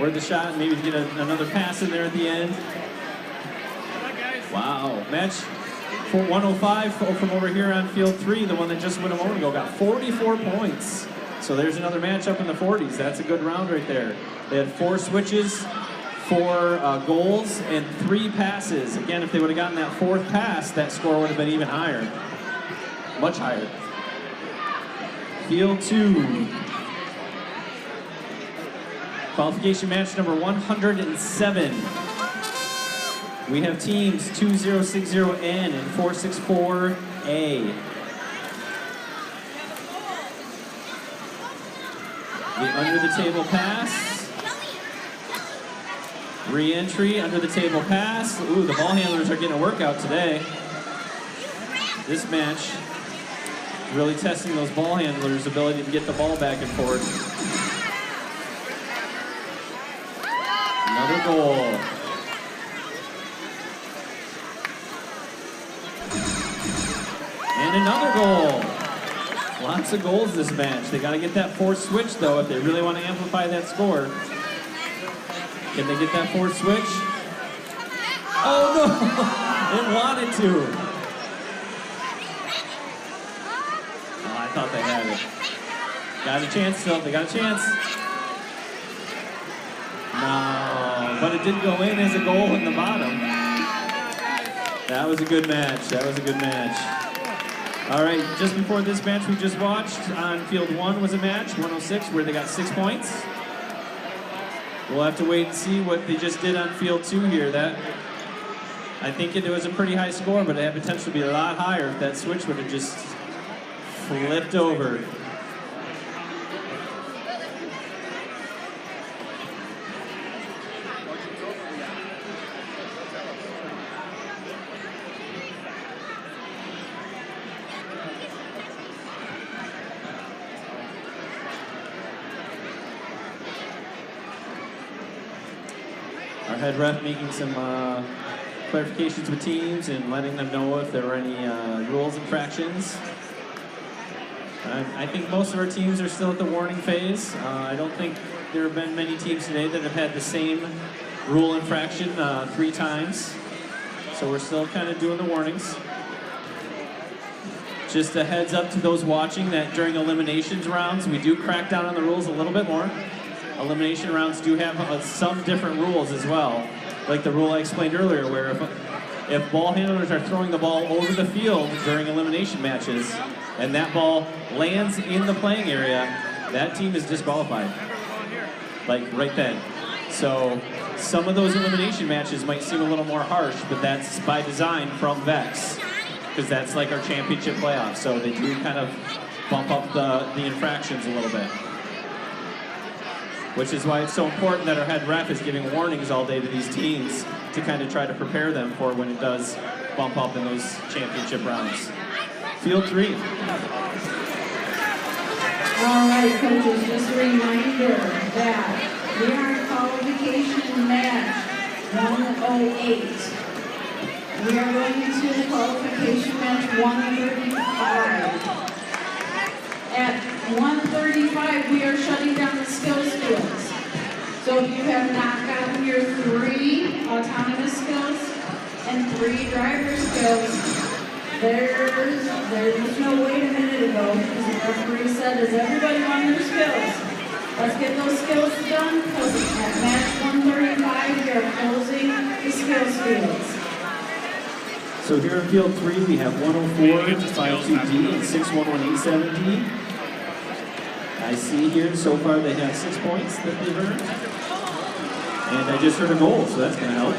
Worth the shot, maybe to get another pass in there at the end. Wow, match for 105 from over here on field 3, the one that just went a moment ago, got 44 points. So there's another match up in the 40s. That's a good round right there. They had 4 switches, 4 goals, and 3 passes. Again, if they would have gotten that 4th pass, that score would have been even higher. Much higher. Field 2. Qualification match number 107. We have teams 2060N and 464A. The under the table pass. Re-entry, under the table pass. Ooh, the ball handlers are getting a workout today. This match really testing those ball handlers' ability to get the ball back and forth. Another goal. And another goal. Lots of goals this match. They got to get that 4th switch, though, if they really want to amplify that score. Can they get that 4th switch? Oh, no! It wanted to. Oh, I thought they had it. Got a chance still. They got a chance. No, but it did go in as a goal in the bottom. That was a good match. That was a good match. All right, just before this match we just watched, on field 1 was a match, 106, where they got 6 points. We'll have to wait and see what they just did on field 2 here. That, I think it was a pretty high score, but it had potential to be a lot higher if that switch would have just flipped over. Our head ref making some clarifications with teams and letting them know if there were any rules infractions. I think most of our teams are still at the warning phase. I don't think there have been many teams today that have had the same rule infraction 3 times. So we're still kind of doing the warnings. Just a heads up to those watching that during eliminations rounds, we do crack down on the rules a little bit more. Elimination rounds do have some different rules as well, like the rule I explained earlier, where if ball handlers are throwing the ball over the field during elimination matches, and that ball lands in the playing area, that team is disqualified, like right then. So some of those elimination matches might seem a little more harsh, but that's by design from VEX, because that's like our championship playoffs. So they do kind of bump up the infractions a little bit, which is why it's so important that our head ref is giving warnings all day to these teams to kind of try to prepare them for when it does bump up in those championship rounds. Field 3. All right, coaches, just a reminder that we are in qualification match 108. We are going into the qualification match 135. At 135, we are shutting down the skills fields. So if you have not gotten your 3 autonomous skills and 3 driver skills, there's no wait a minute ago, because the referee said, does everybody want their skills? Let's get those skills done, because at match 135, we are closing the skills fields. So here in field 3, we have 104-52D and 61187D. I see here so far they have 6 points that they've earned. And I just heard a goal, so that's going to help.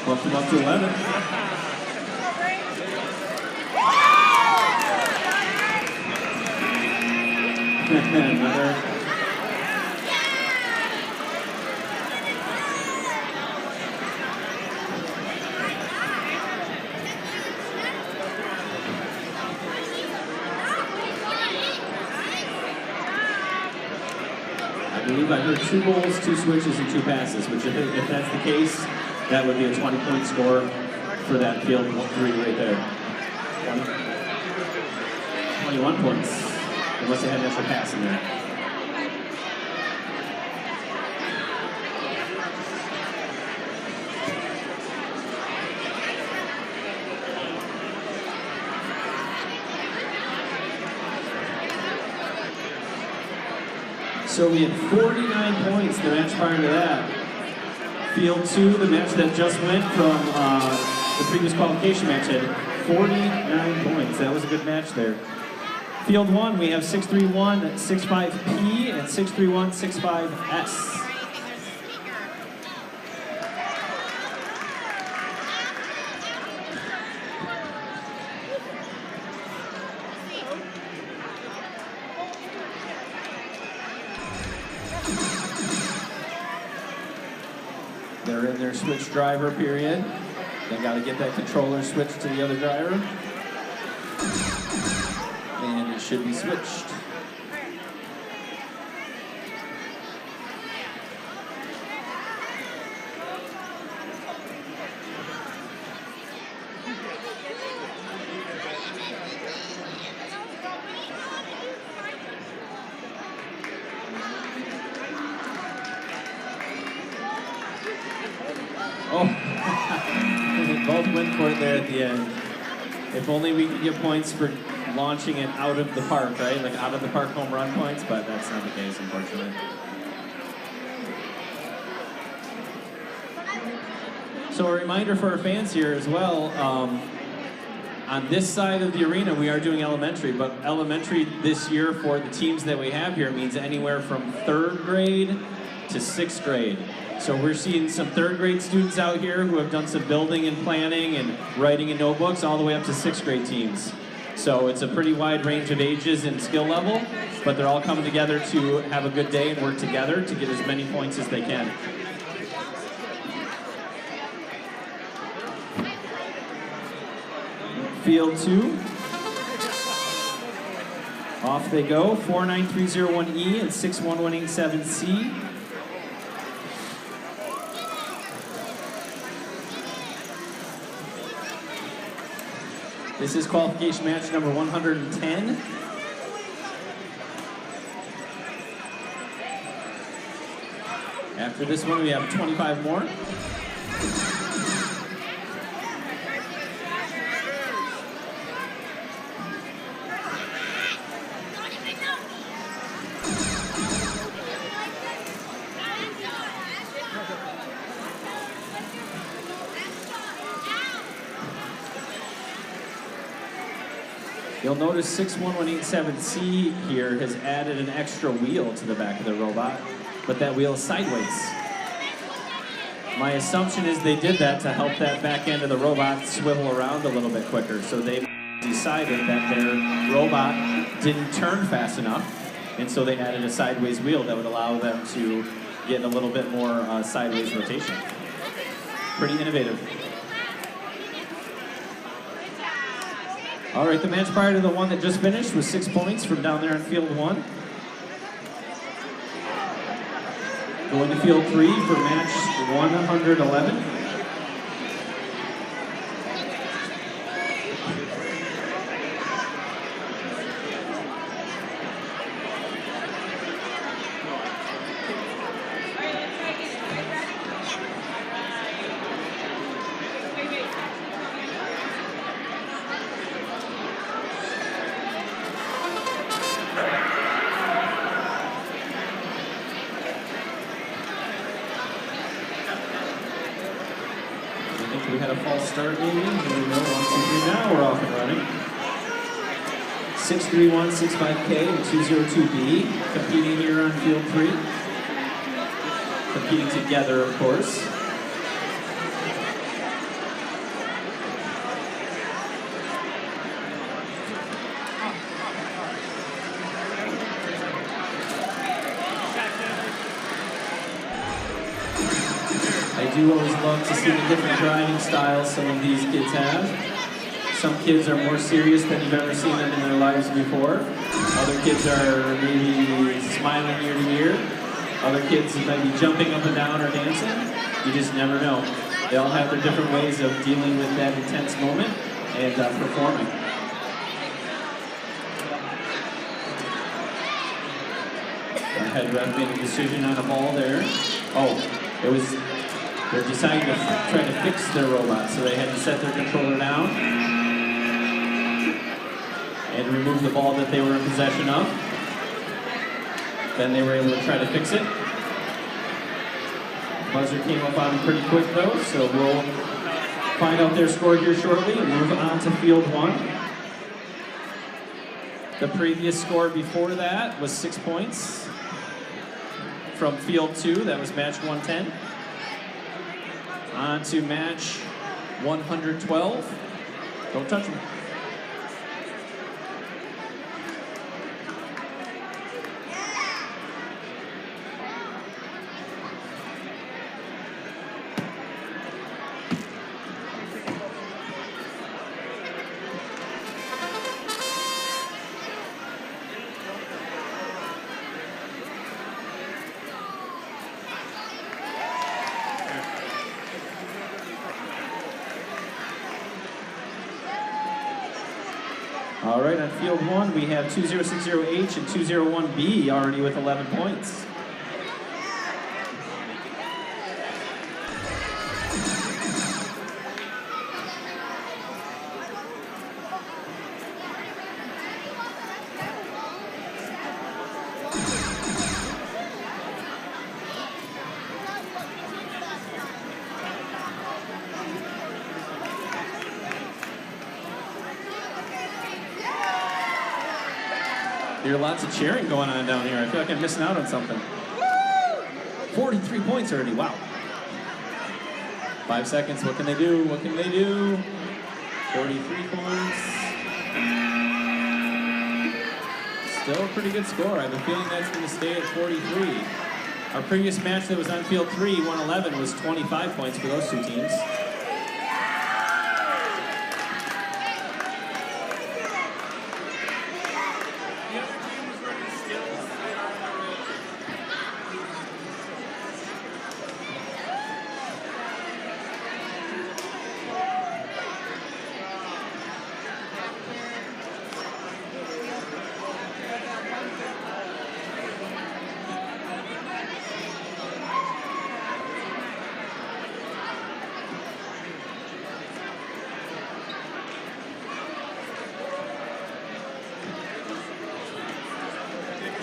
Bump them up to 11. Another. I believe I heard 2 goals, 2 switches, and 2 passes, which if that's the case, that would be a 20-point score for that field 3 right there. 21 points. Unless they had an extra pass in there. So we had 49 points the match prior to that. Field 2, the match that just went from the previous qualification match, had 49 points. That was a good match there. Field 1, we have 631-65P and 631-65S. They're in their switch driver period. They got to get that controller switched to the other driver. And it should be switched. Oh, they both went for it there at the end. If only we could get points for launching it out of the park, right? Like out of the park home run points, but that's not the case, unfortunately. So a reminder for our fans here as well, on this side of the arena we are doing elementary, but elementary this year for the teams that we have here means anywhere from 3rd grade to 6th grade. So we're seeing some 3rd grade students out here who have done some building and planning and writing in notebooks all the way up to 6th grade teams. So it's a pretty wide range of ages and skill level, but they're all coming together to have a good day and work together to get as many points as they can. Field 2. Off they go, 49301E and 61187C. This is qualification match number 110. After this one, we have 25 more. You'll notice 61187C here has added an extra wheel to the back of the robot, but that wheel is sideways. My assumption is they did that to help that back end of the robot swivel around a little bit quicker. So they decided that their robot didn't turn fast enough, and so they added a sideways wheel that would allow them to get a little bit more sideways rotation. Pretty innovative. All right, the match prior to the one that just finished was 6 points from down there on field 1. Going to field 3 for match 111. We had a false start maybe. Here we go, 1, 2, 3, now we're off and running. 631, 65K, and 202B, competing here on field 3. Competing together, of course. I do always love to see the different driving styles some of these kids have. Some kids are more serious than you've ever seen them in their lives before. Other kids are maybe smiling ear to ear. Other kids might be jumping up and down or dancing. You just never know. They all have their different ways of dealing with that intense moment and performing. Our head ref made a decision on a ball there. Oh, it was... They're deciding to try to fix their robot, so they had to set their controller down and remove the ball that they were in possession of. Then they were able to try to fix it. Buzzer came up on them pretty quick though, so we'll find out their score here shortly and move on to field 1. The previous score before that was 6 points from field 2, that was match 110. On to match 112. Don't touch me. All right, on field 1, we have 2060H and 201B already with 11 points. There are lots of cheering going on down here. I feel like I'm missing out on something. 43 points already, wow. 5 seconds, what can they do? What can they do? 43 points. Still a pretty good score. I have a feeling that's going to stay at 43. Our previous match that was on field 3, 111, was 25 points for those two teams.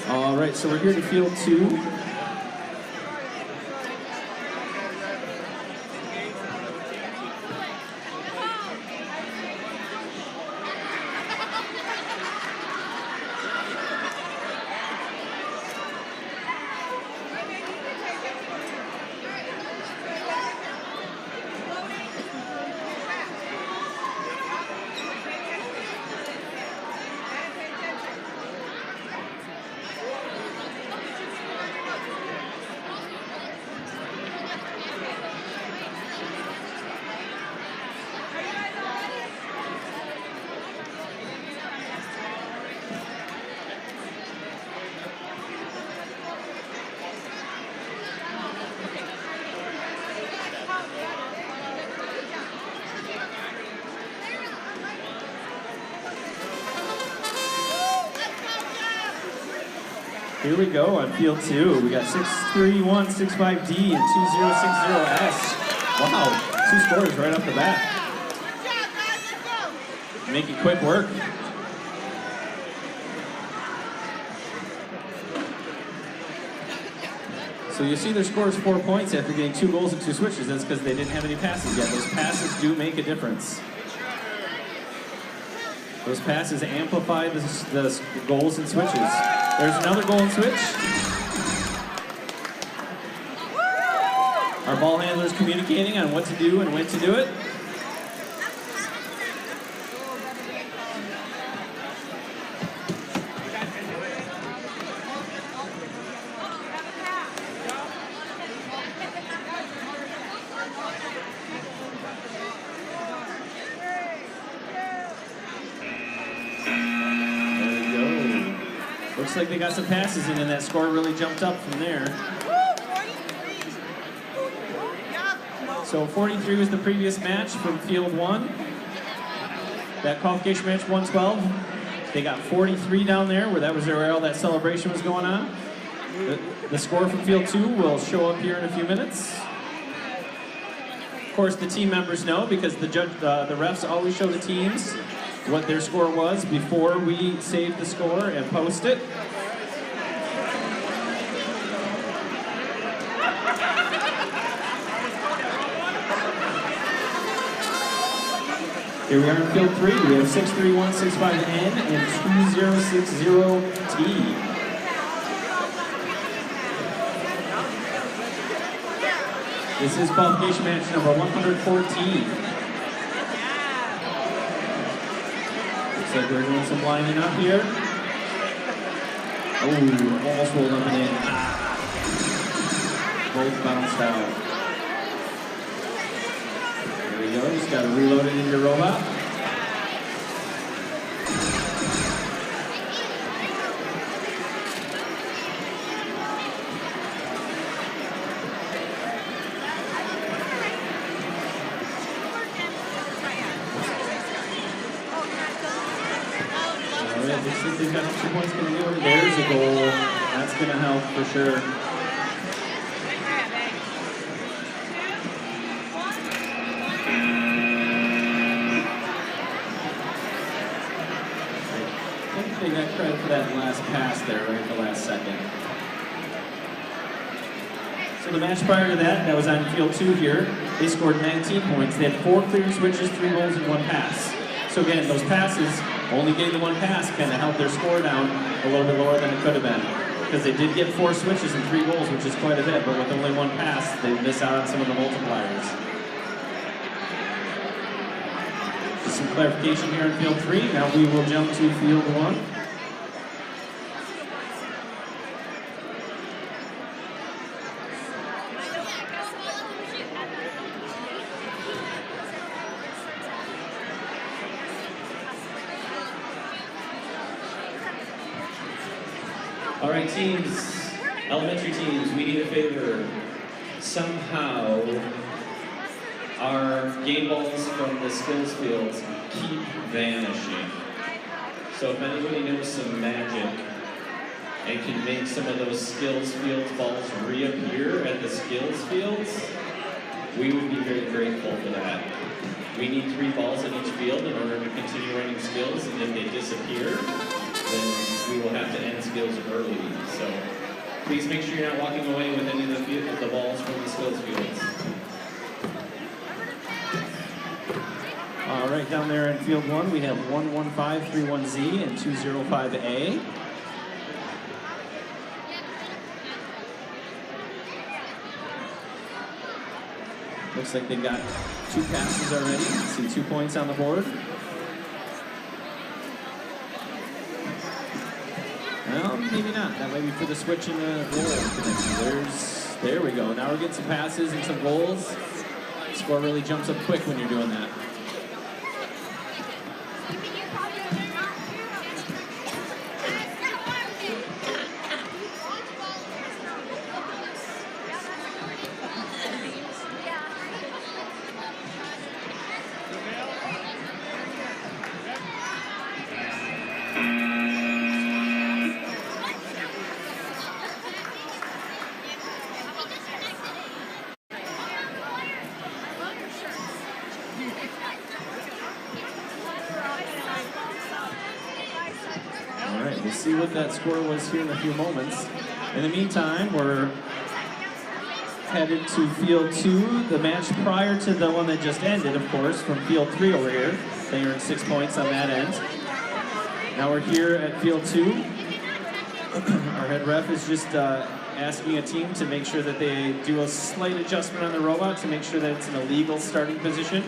All right, so we're here to field 2. Here we go on field 2. We got 63165D and 2060S. Wow, 2 scores right off the bat. Making quick work. So you see their score is 4 points after getting 2 goals and 2 switches. That's because they didn't have any passes yet. Those passes do make a difference. Those passes amplify the goals and switches. There's another goal and switch. Our ball handler's communicating on what to do and when to do it. Looks like they got some passes in, and that score really jumped up from there. So 43 was the previous match from field 1. That qualification match 112. They got 43 down there, where that was where all that celebration was going on. The score from field 2 will show up here in a few minutes. Of course, the team members know because the refs always show the teams what their score was before we save the score and post it. Here we are in field 3. We have 63165N and 2060T. This is qualification match number 114. Looks like we're doing some lining up here. Oh, almost rolled up and in. Both bounced out. There we go. Just got to reload it in your robot. Looks like they've got 2 points going to go. There's a goal. That's going to help for sure. I think they got credit for that last pass there, right at the last second. So the match prior to that, that was on field 2 here, they scored 19 points. They had 4 clear switches, 3 goals, and 1 pass. So again, those passes, only getting the 1 pass kind of helped their score down a little bit lower than it could have been. Because they did get 4 switches and 3 goals, which is quite a bit, but with only 1 pass, they miss out on some of the multipliers. Just some clarification here in field 3. Now we will jump to field 1. All right, teams, elementary teams, we need a favor. Somehow, our game balls from the skills fields keep vanishing. So if anybody knows some magic and can make some of those skills fields balls reappear at the skills fields, we would be very grateful for that. We need 3 balls in each field in order to continue running skills, and if they disappear, then we will have to end skills early. So please make sure you're not walking away with any of the balls from the skills fields. All right, down there in field 1, we have 11531Z and 205A. Looks like they got 2 passes already. See 2 points on the board. Well, maybe not. That might be for the switch and the goal connection. There we go. Now we're getting some passes and some goals. The score really jumps up quick when you're doing that. see what that score was here in a few moments. In the meantime, we're headed to field 2, the match prior to the one that just ended, of course, from field 3 over here. They earned 6 points on that end. Now we're here at field 2. Our head ref is just asking a team to make sure that they do a slight adjustment on the robot to make sure that it's in a legal starting position.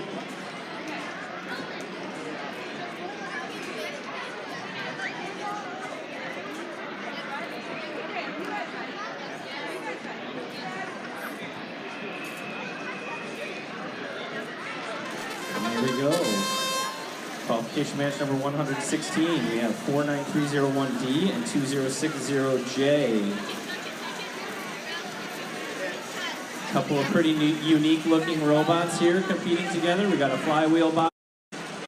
Here we go. Qualification match number 116. We have 49301D and 2060J. Couple of pretty unique looking robots here competing together. We got a flywheel bot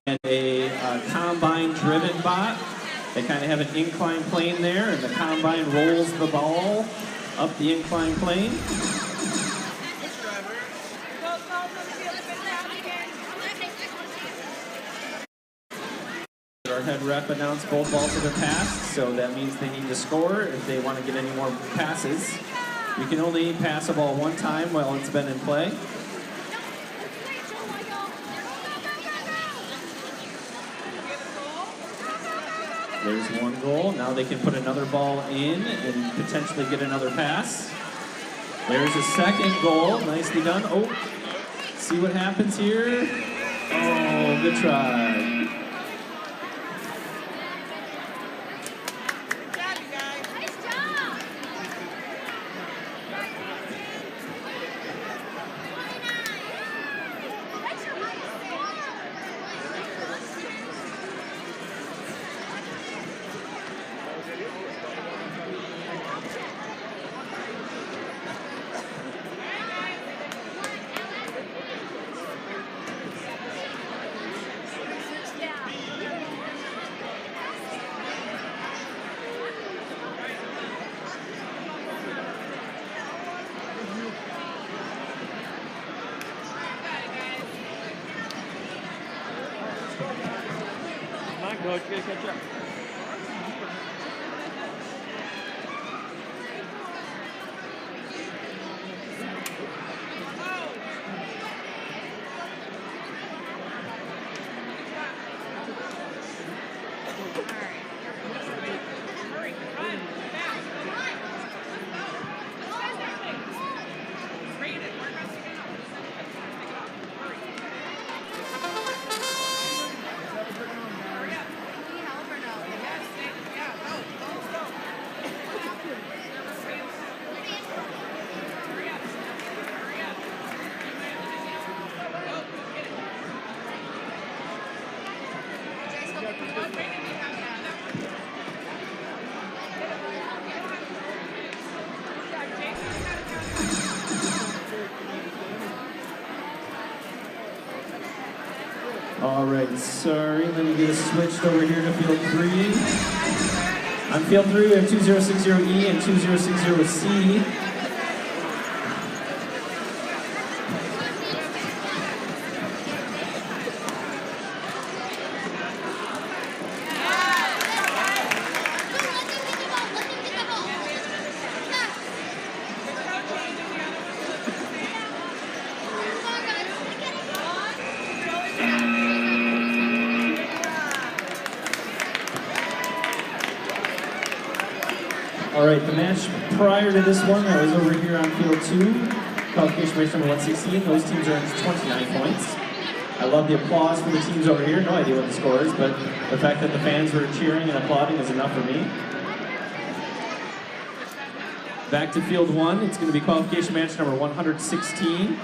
and a combine driven bot. They kind of have an incline plane there, and the combine rolls the ball up the incline plane. Our head rep announced both balls have been passed, so that means they need to score if they want to get any more passes. You can only pass a ball one time while it's been in play. There's one goal. Now they can put another ball in and potentially get another pass. There's a second goal. Nicely done. Oh, see what happens here. Oh, good try. Coach, you gotta catch up. All right, sorry, let me get it switched over here to field 3. On field 3, we have 2060E and 2060C. All right, the match prior to this one that was over here on field 2, qualification race number 116, those teams earned 29 points. I love the applause for the teams over here. No idea what the score is, but the fact that the fans were cheering and applauding is enough for me. Back to field 1, it's going to be qualification match number 116.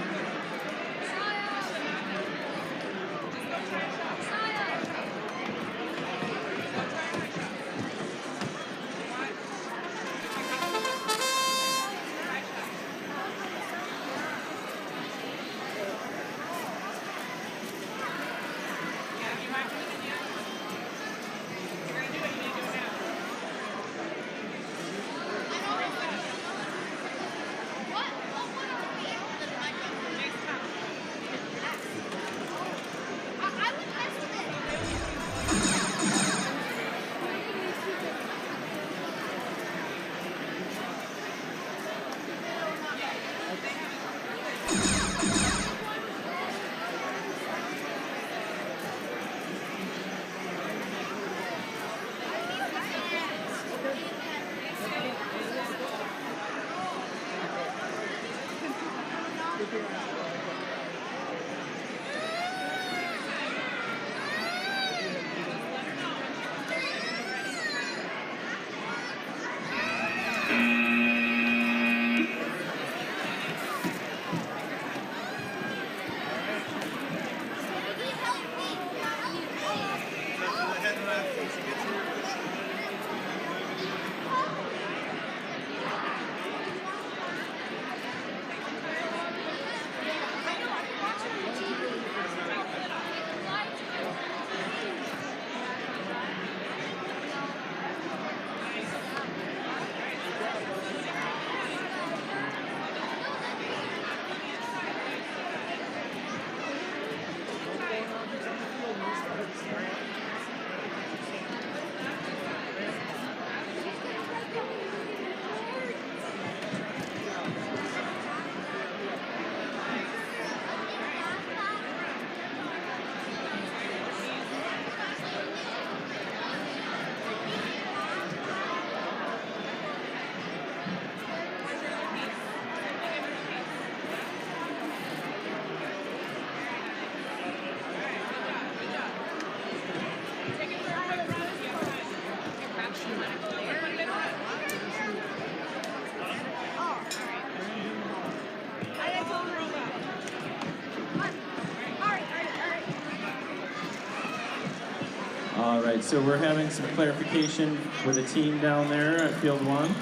All right, so we're having some clarification with a team down there at field 1.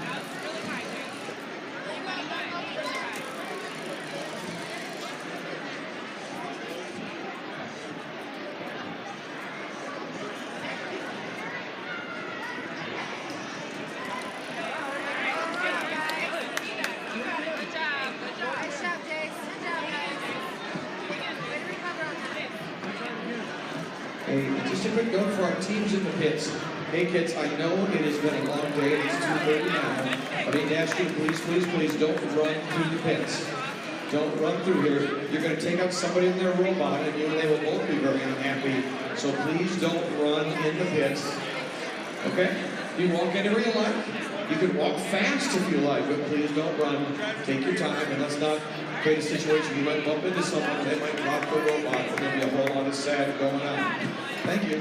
Hey, just a quick note for our teams in the pits. Hey kids, I know it has been a long day, it's 2:30 now, but I need to ask you, please don't run through the pits. Don't run through here. You're going to take out somebody in their robot, and you and they will both be very unhappy. So please don't run in the pits. Okay? You walk anywhere you like. You can walk fast if you like, but please don't run. Take your time, and let's not create a situation. You might bump into someone, they might drop the robot, and there'll be a whole lot of sad going on. Thank you.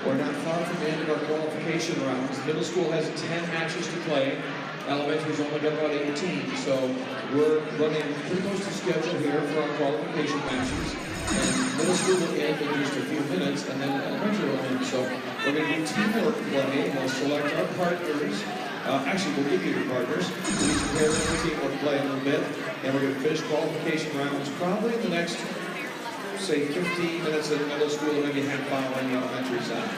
We're not far from the end of our qualification rounds. Middle school has 10 matches to play. Elementary's only got about 18, so we're running pretty close to schedule here for our qualification matches. And middle school will end in just a few minutes, and then elementary will end. So we're going to do teamwork play. We'll select our partners. Actually, we'll give you your partners. Please prepare for teamwork play in a little bit. And we're going to finish qualification rounds probably in the next, say, 15 minutes in middle school, and maybe half hour on the elementary side.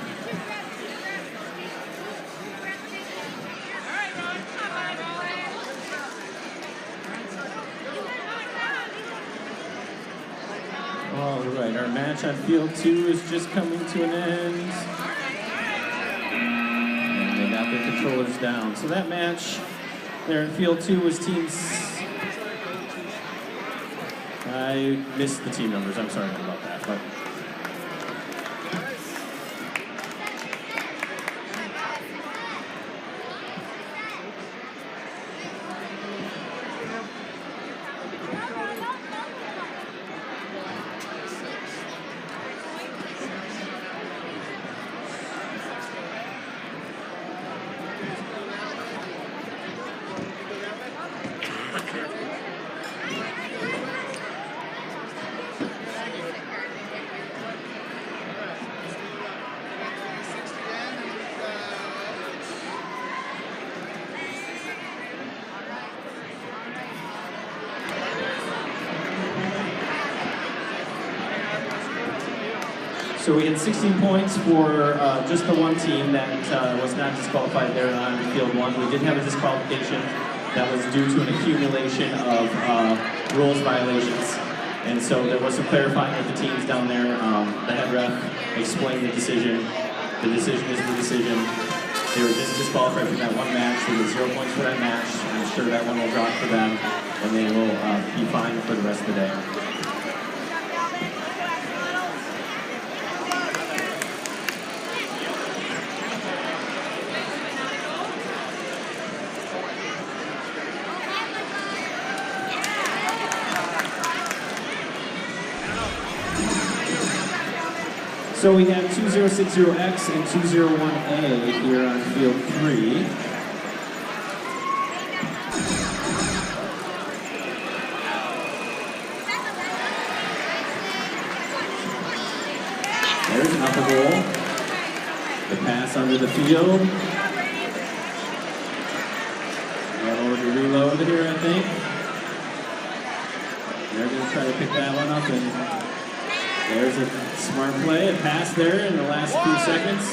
All right, our match on field 2 is just coming to an end. And they got their controllers down. So that match there in field 2 was teams. I missed the team numbers. I'm sorry about that. But so we had 16 points for just the one team that was not disqualified there on field 1. We did have a disqualification that was due to an accumulation of rules violations. And so there was some clarifying with the teams down there. The head ref explained the decision. The decision is the decision. They were just disqualified from that one match. They get 0 points for that match. I'm sure that one will drop for them, and they will be fine for the rest of the day. So we have 2060X and 201A here on field 3. There's an upper goal. The pass under the field. Got over to reload here, I think. They're going to try to pick that one up, and there's a smart play, a pass there in the last few seconds.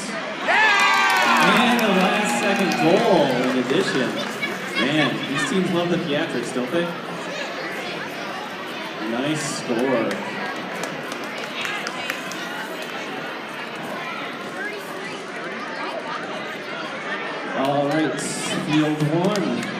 And the last second goal in addition. Man, these teams love the theatrics, don't they? Nice score. All right, field 1.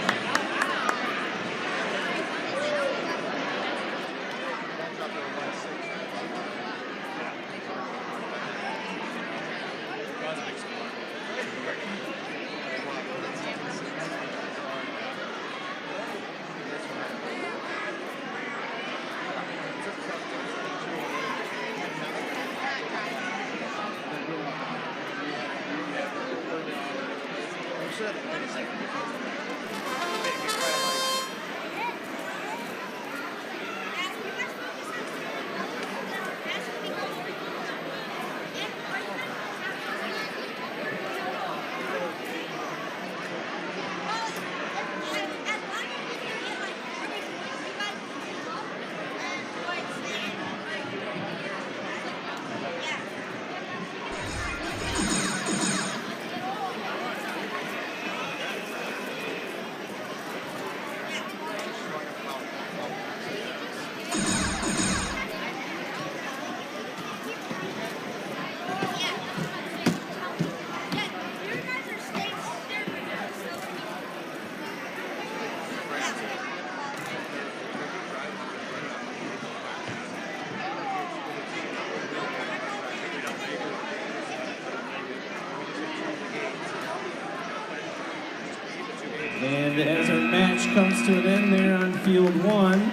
And as our match comes to an end there on field 1,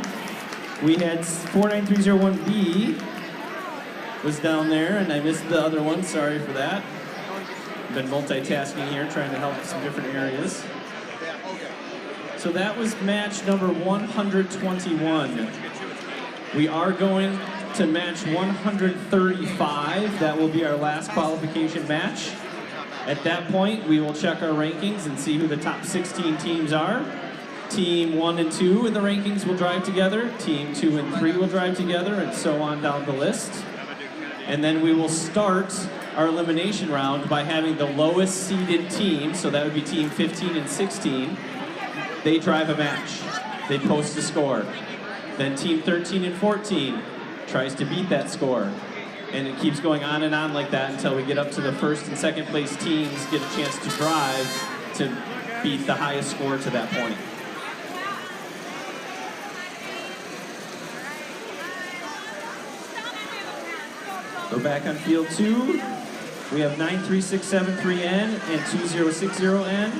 we had 49301B was down there, and I missed the other one. Sorry for that. Been multitasking here, trying to help some different areas. So that was match number 121. We are going to match 135. That will be our last qualification match. At that point, we will check our rankings and see who the top 16 teams are. Team 1 and 2 in the rankings will drive together. Team 2 and 3 will drive together, and so on down the list. And then we will start our elimination round by having the lowest seeded team, so that would be team 15 and 16. They drive a match. They post a score. Then team 13 and 14 tries to beat that score. And it keeps going on and on like that until we get up to the first and second place teams get a chance to drive to beat the highest score to that point. Go back on field 2. We have 93673N and 2060N.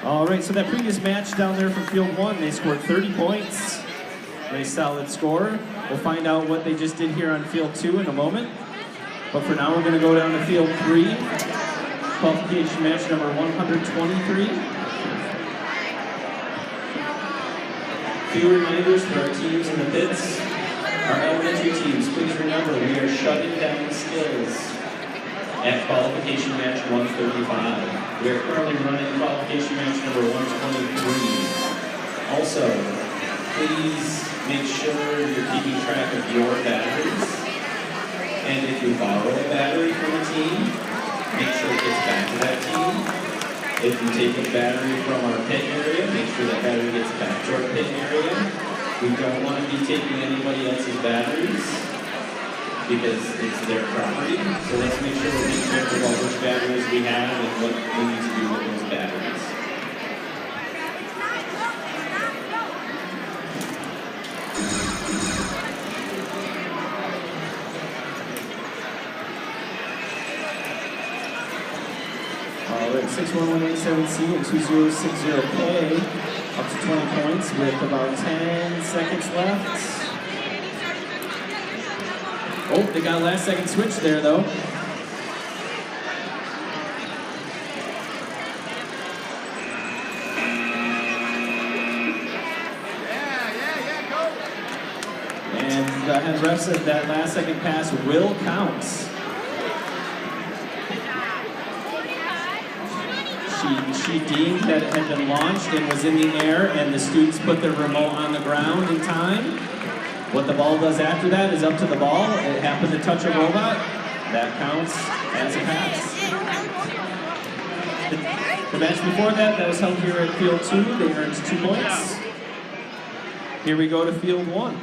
All right, so that previous match down there from Field 1, they scored 30 points. Nice solid score. We'll find out what they just did here on Field 2 in a moment. But for now, we're going to go down to Field 3. Qualification match number 123. Few reminders for our teams in the pits. Our elementary teams, please remember, we are shutting down skills at qualification match 135. We are currently running qualification match number 123. Also, please make sure you're keeping track of your batteries. And if you borrow a battery from a team, make sure it gets back to that team. If you take a battery from our pit area, make sure that battery gets back to our pit area. We don't want to be taking anybody else's batteries because it's their property. So let's make sure we're being careful about which batteries we have and what we need to do with those batteries. All right, 61187C and 2060K up to 20 points with about 10 seconds left. Oh, they got a last second switch there though. And the head ref said that last second pass will count. She deemed that it had been launched and was in the air, and the students put their remote on the ground in time. What the ball does after that is up to the ball. It happened to touch a robot. That counts as a pass. The match before that was held here at Field 2. They earned 2 points. Here we go to Field 1.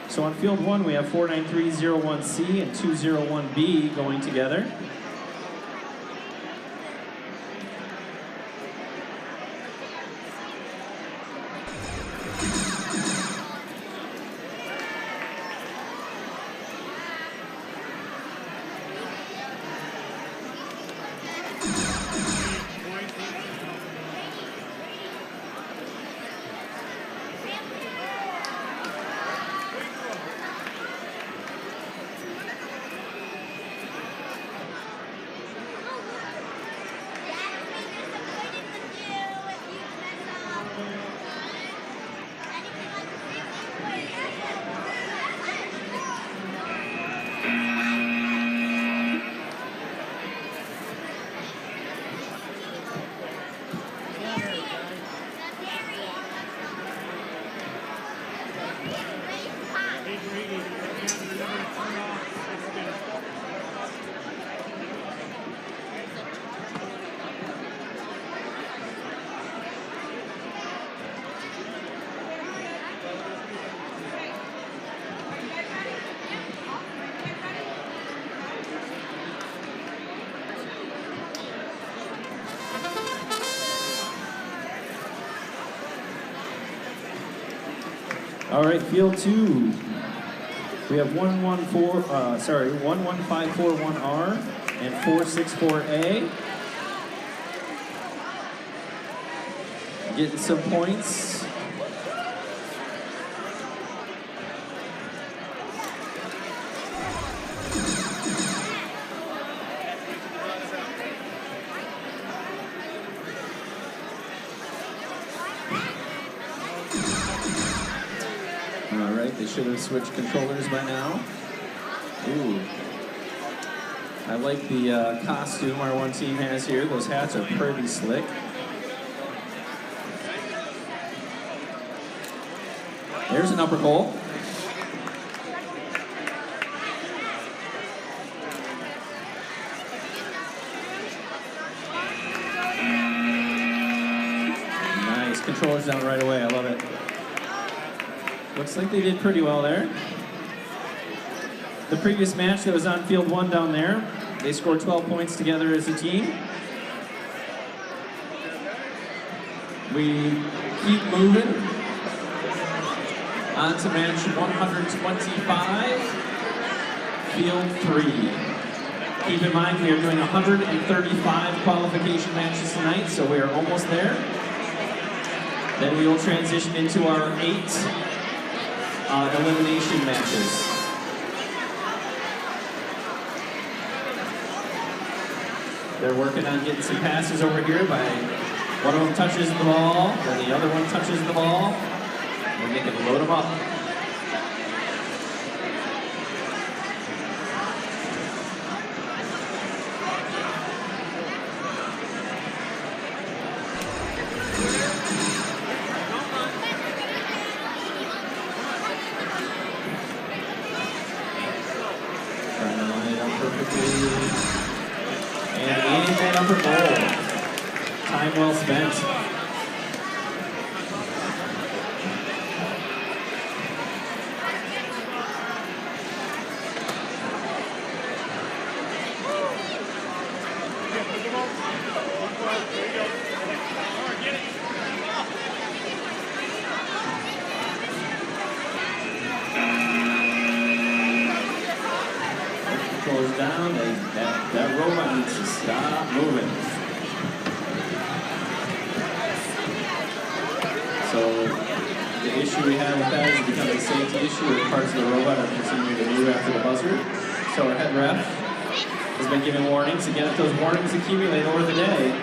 So on Field 1, we have 49301C and 201B going together. All right, Field 2. We have 11541R and 464A. Getting some points. They should have switched controllers by now. Ooh. I like the costume our one team has here. Those hats are pretty slick. There's an upper goal. controllers down right away. I love it. Looks like they did pretty well there. The previous match that was on field 1 down there, they scored 12 points together as a team. We keep moving on to match 125, field 3. Keep in mind we are doing 135 qualification matches tonight, so we are almost there. Then we will transition into our 8 elimination matches. They're working on getting some passes over here by one of them touches the ball, then the other one touches the ball, and they can load them up. Trying to line it up perfectly. And aiming that upper goal. Time well spent. Controls down. That robot needs to stop moving. So the issue we have with that is it becomes a safety issue where parts of the robot are continuing to move after the buzzer. So our head ref has been giving warnings. Again, if those warnings accumulate over the day,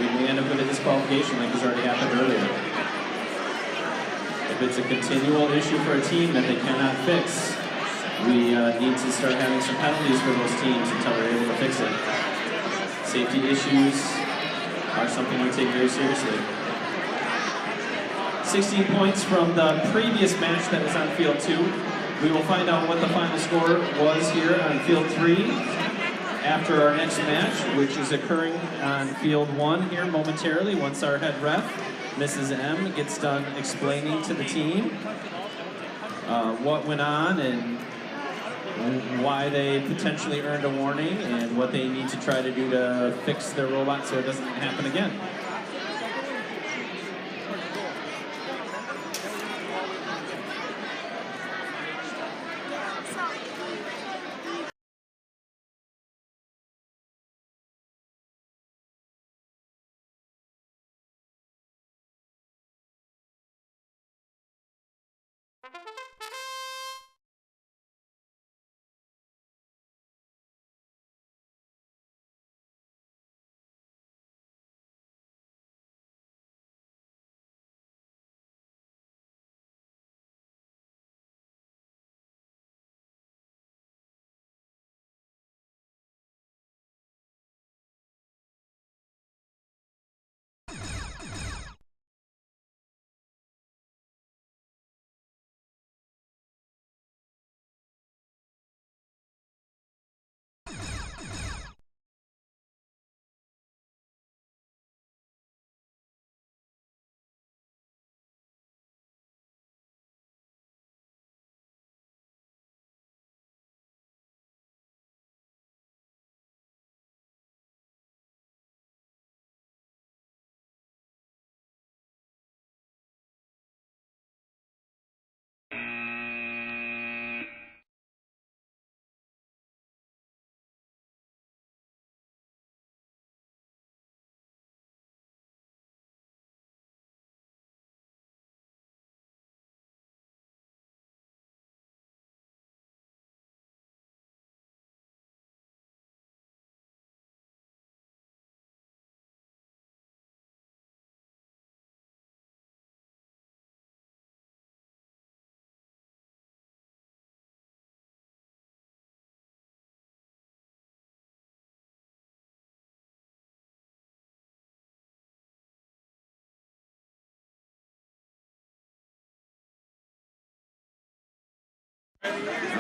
we may end up with a disqualification like has already happened earlier. If it's a continual issue for a team that they cannot fix, we need to start having some penalties for those teams until they're able to fix it. Safety issues are something we take very seriously. 16 points from the previous match that was on field 2. We will find out what the final score was here on field 3 after our next match, which is occurring on field 1 here momentarily once our head ref, Mrs. M, gets done explaining to the team what went on and why they potentially earned a warning and what they need to try to do to fix their robot so it doesn't happen again.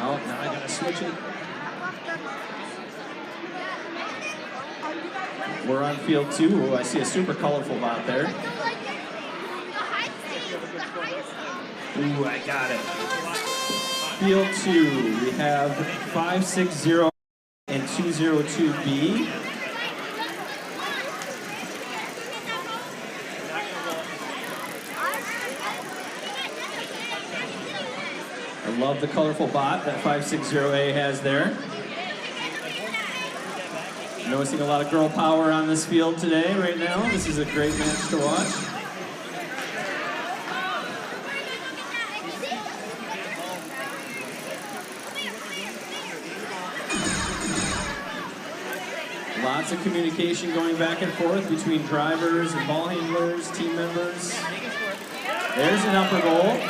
Oh, now I gotta switch it. We're on field 2. Oh, I see a super colorful bot there. Ooh, I got it. Field 2, we have 560 and 202B. I love the colorful bot that 560A has there. Noticing a lot of girl power on this field today, right now. This is a great match to watch. Lots of communication going back and forth between drivers and ball handlers, team members. There's an upper goal.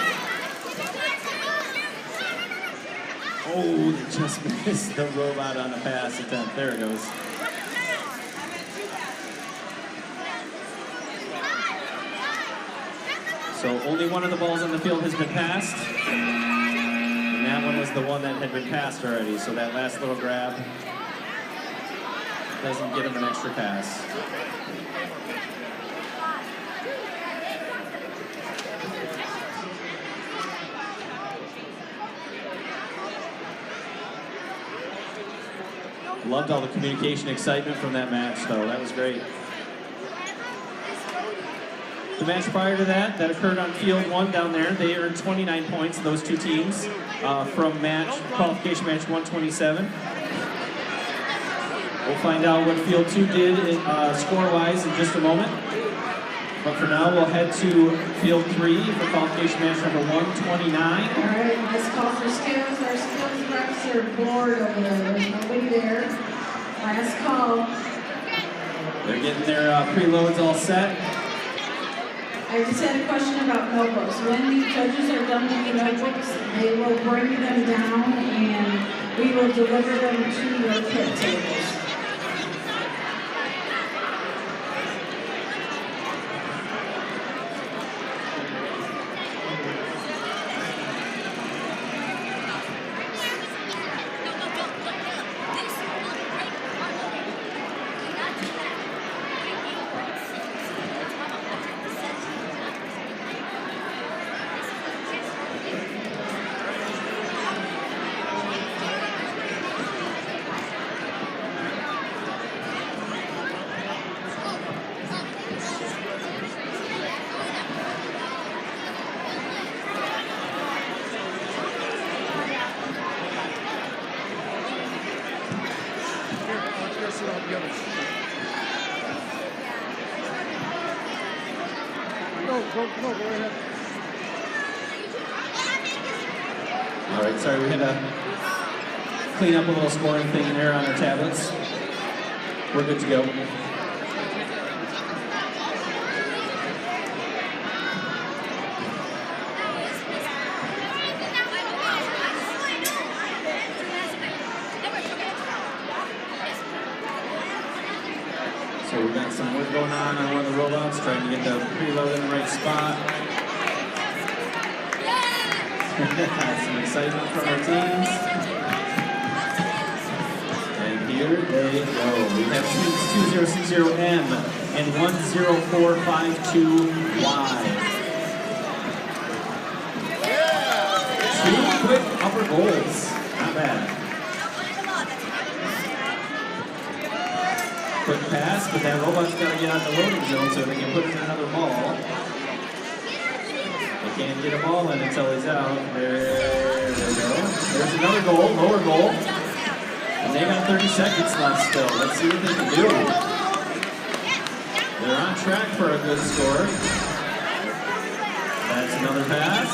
Oh, they just missed the robot on the pass attempt. There it goes. So only one of the balls on the field has been passed. And that one was the one that had been passed already. So that last little grab doesn't get him an extra pass. Loved all the communication excitement from that match, though. That was great. The match prior to that occurred on field 1 down there. They earned 29 points, those two teams, from qualification match 127. We'll find out what field 2 did score-wise in just a moment. But for now, we'll head to field 3 for qualification match number 129. All right, let's call for skills. Our skills reps are bored over there. There's nobody there. Last call. They're getting their preloads all set. I just had a question about notebooks. When the judges are done with the notebooks, they will bring them down and we will deliver them to your pit tables. Go ahead. All right, sorry, we had to clean up a little scoring thing there on our tablets. We're good to go. So we've got some work going on one of the robots, trying to get the preload in the right spot. Some excitement from our teams. And here they go. We have teams 2060M and 10452Y. Two quick upper goals. Not bad. Quick pass, but that robot's got to get out the loading zone so they can put in another ball. They can't get a ball in until he's out. There they go. There's another goal, lower goal. And they got 30 seconds left still. Let's see what they can do. They're on track for a good score. That's another pass.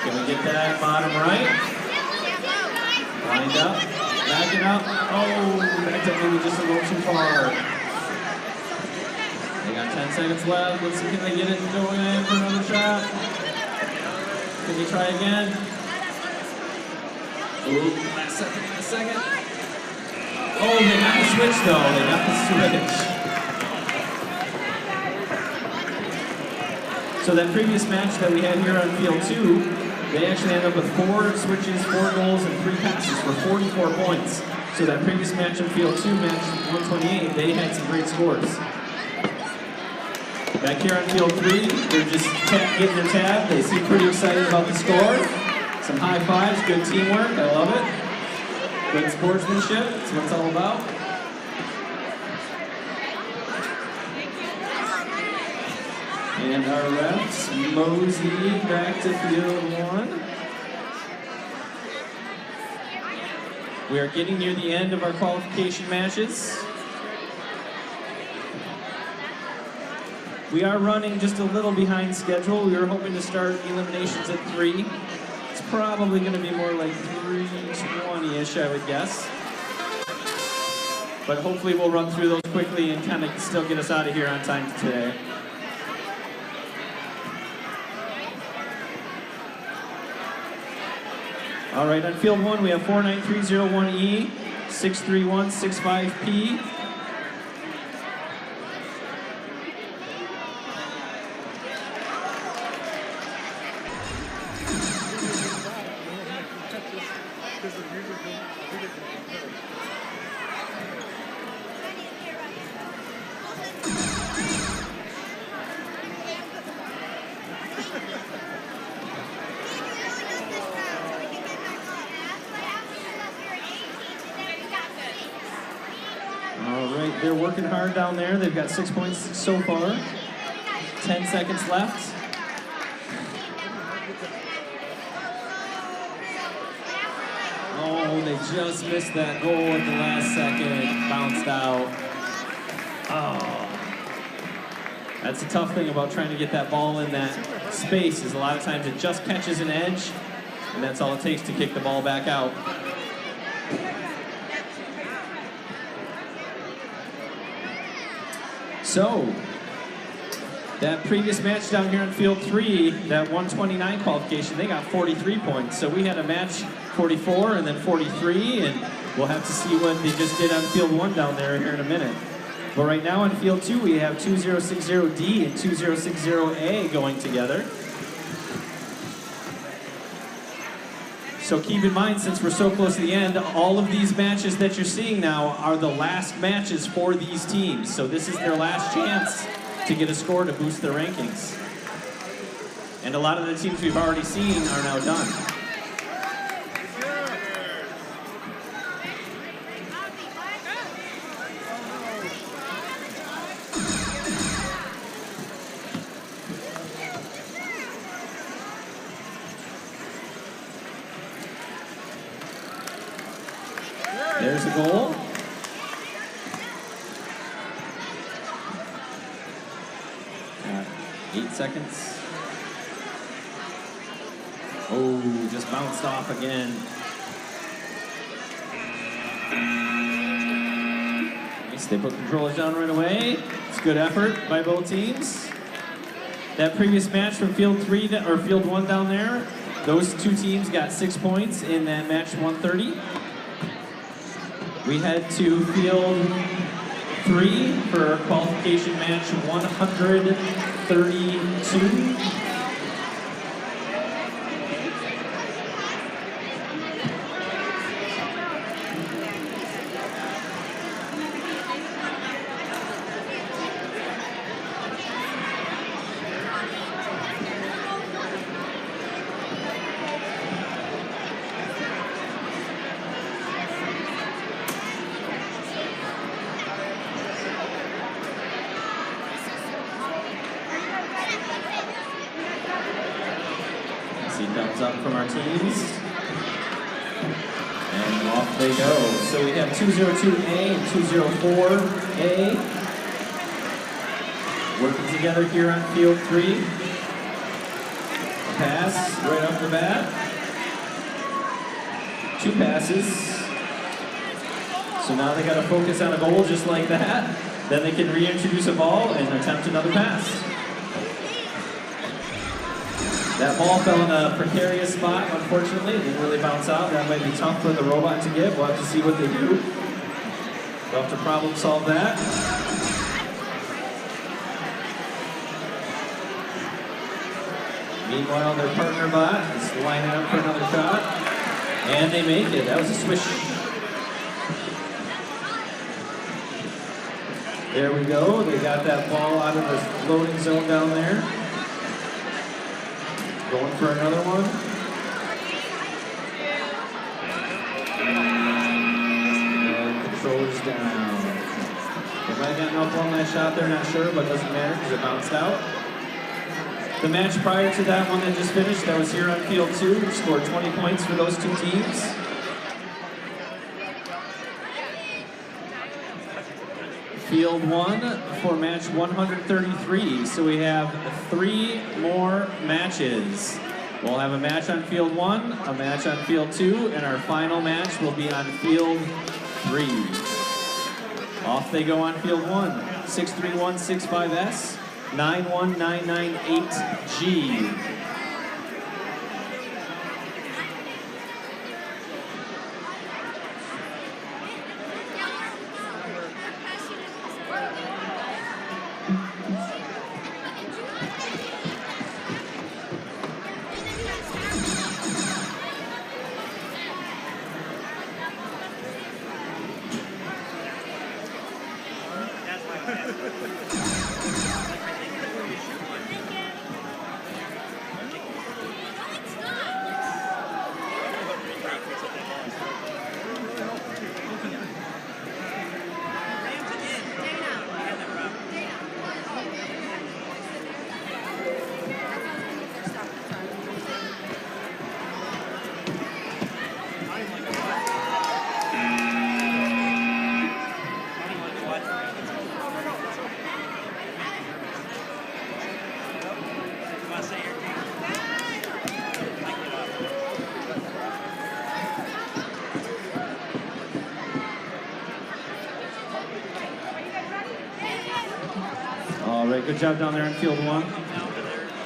Can we get that bottom right? Lined up. Backing up. Oh, backed up maybe just a little too far. They got 10 seconds left. Let's see, can they get it going in for another shot? Can they try again? Ooh, last second. Oh, they got the switch though. They got the switch. So that previous match that we had here on field 2, they actually ended up with 4 switches, 4 goals, and 3 passes for 44 points. So that previous match in field 2, match 128, they had some great scores. Back here on field 3, they're just getting their tab. They seem pretty excited about the score. Some high fives, good teamwork, I love it. Good sportsmanship, that's what it's all about. And our refs mosey back to field 1. We are getting near the end of our qualification matches. We are running just a little behind schedule. We were hoping to start eliminations at 3. It's probably going to be more like 3:20-ish, I would guess. But hopefully we'll run through those quickly and kind of still get us out of here on time today. All right, on field 1, we have 49301E, 63165P. They're working hard down there. They've got 6 points so far. 10 seconds left. Oh, they just missed that goal at the last second. Bounced out. Oh. That's the tough thing about trying to get that ball in that space, is a lot of times it just catches an edge, and that's all it takes to kick the ball back out. So, that previous match down here on field 3, that 129 qualification, they got 43 points. So we had a match 44 and then 43, and we'll have to see what they just did on field 1 down there here in a minute. But right now on field 2, we have 2060D and 2060A going together. So keep in mind, since we're so close to the end, all of these matches that you're seeing now are the last matches for these teams. So this is their last chance to get a score to boost their rankings. And a lot of the teams we've already seen are now done. There's a goal. Got 8 seconds. Oh, just bounced off again. Nice, they put controllers down right away. It's good effort by both teams. That previous match from field 3, or field 1 down there, those two teams got 6 points in that match 130. We head to field 3 for our qualification match 132. Seatbelts up from our teams. And off they go. So we have 202A and 204A working together here on field 3. Pass right off the bat. 2 passes. So now they got to focus on a goal just like that. Then they can reintroduce a ball and attempt another pass. That ball fell in a precarious spot, unfortunately. It didn't really bounce out. That might be tough for the robot to get. We'll have to see what they do. We'll have to problem solve that. Meanwhile, their partner bot is lining up for another shot. And they make it. That was a swish. There we go. They got that ball out of the loading zone down there. Going for another one. And controllers down. They might have gotten up on that shot there, not sure, but doesn't matter because it bounced out. The match prior to that one that just finished, that was here on field 2. We scored 20 points for those two teams. Field 1 for match 133. So we have 3 more matches. We'll have a match on field 1, a match on field 2, and our final match will be on field 3. Off they go on field 1. 63165S, 91998G. All right, good job down there on field 1.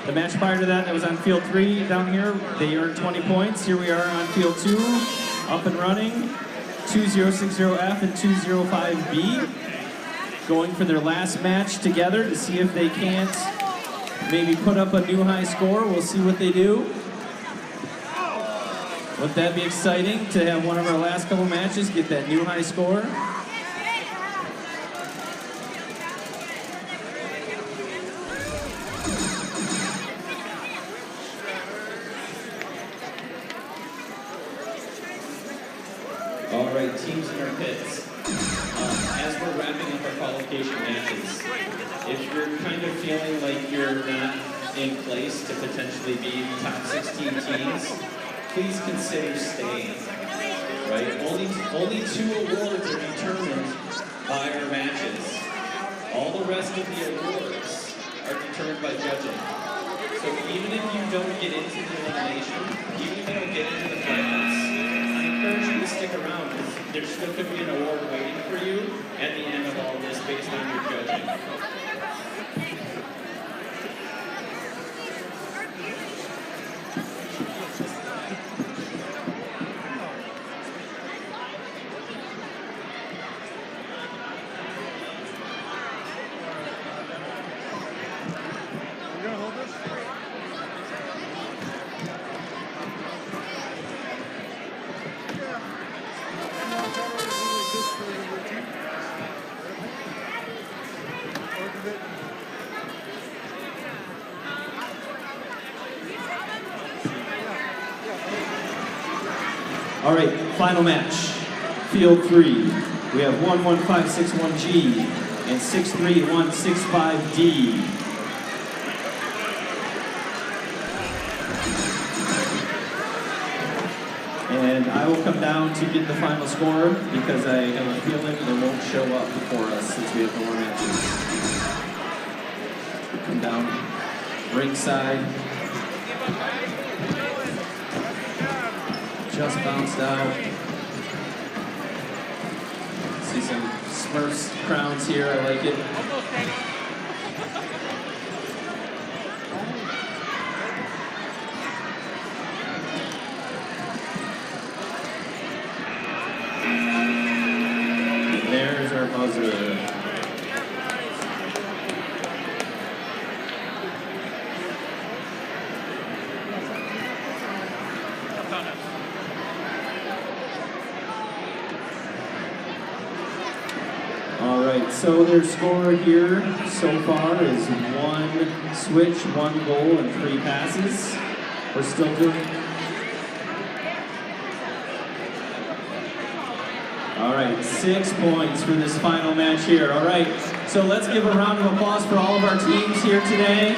The match prior to that was on field 3 down here. They earned 20 points. Here we are on field 2, up and running. 2060F and 205B. Going for their last match together to see if they can't maybe put up a new high score. We'll see what they do. Wouldn't that be exciting to have one of our last couple matches get that new high score? All right, teams in our pits. As we're wrapping up our qualification matches, if you're kind of feeling like you're not in place to potentially be top 16 teams, please consider staying. Right? Only 2 awards are determined by our matches. All the rest of the awards are determined by judging. So even if you don't get into the elimination, even if you don't get into the finals, I encourage you to stick around because there still could be an award waiting for you at the end of all this based on your judging. All right, final match. Field 3. We have 11561G and 63165D. And I will come down to get the final score because I have a feeling they won't show up for us since we have 4 matches. Come down ringside. Just bounced out. See some Smurfs crowns here, I like it. There's our buzzer. so their score here so far is 1 switch, 1 goal, and 3 passes. We're still doing. All right, 6 points for this final match here. All right, so let's give a round of applause for all of our teams here today.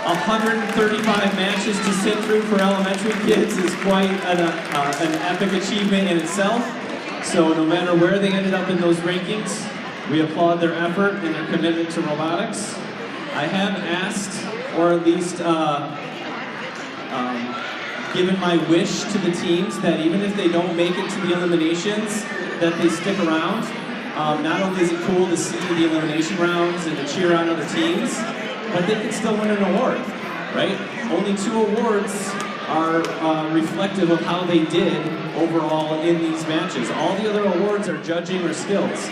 135 matches to sit through for elementary kids is quite an epic achievement in itself. So no matter where they ended up in those rankings, we applaud their effort and their commitment to robotics. I have asked, or at least given my wish to the teams that even if they don't make it to the eliminations, that they stick around. Not only is it cool to see the elimination rounds and to cheer on other teams, but they can still win an award, right? Only 2 awards are reflective of how they did overall in these matches. All the other awards are judging or skills.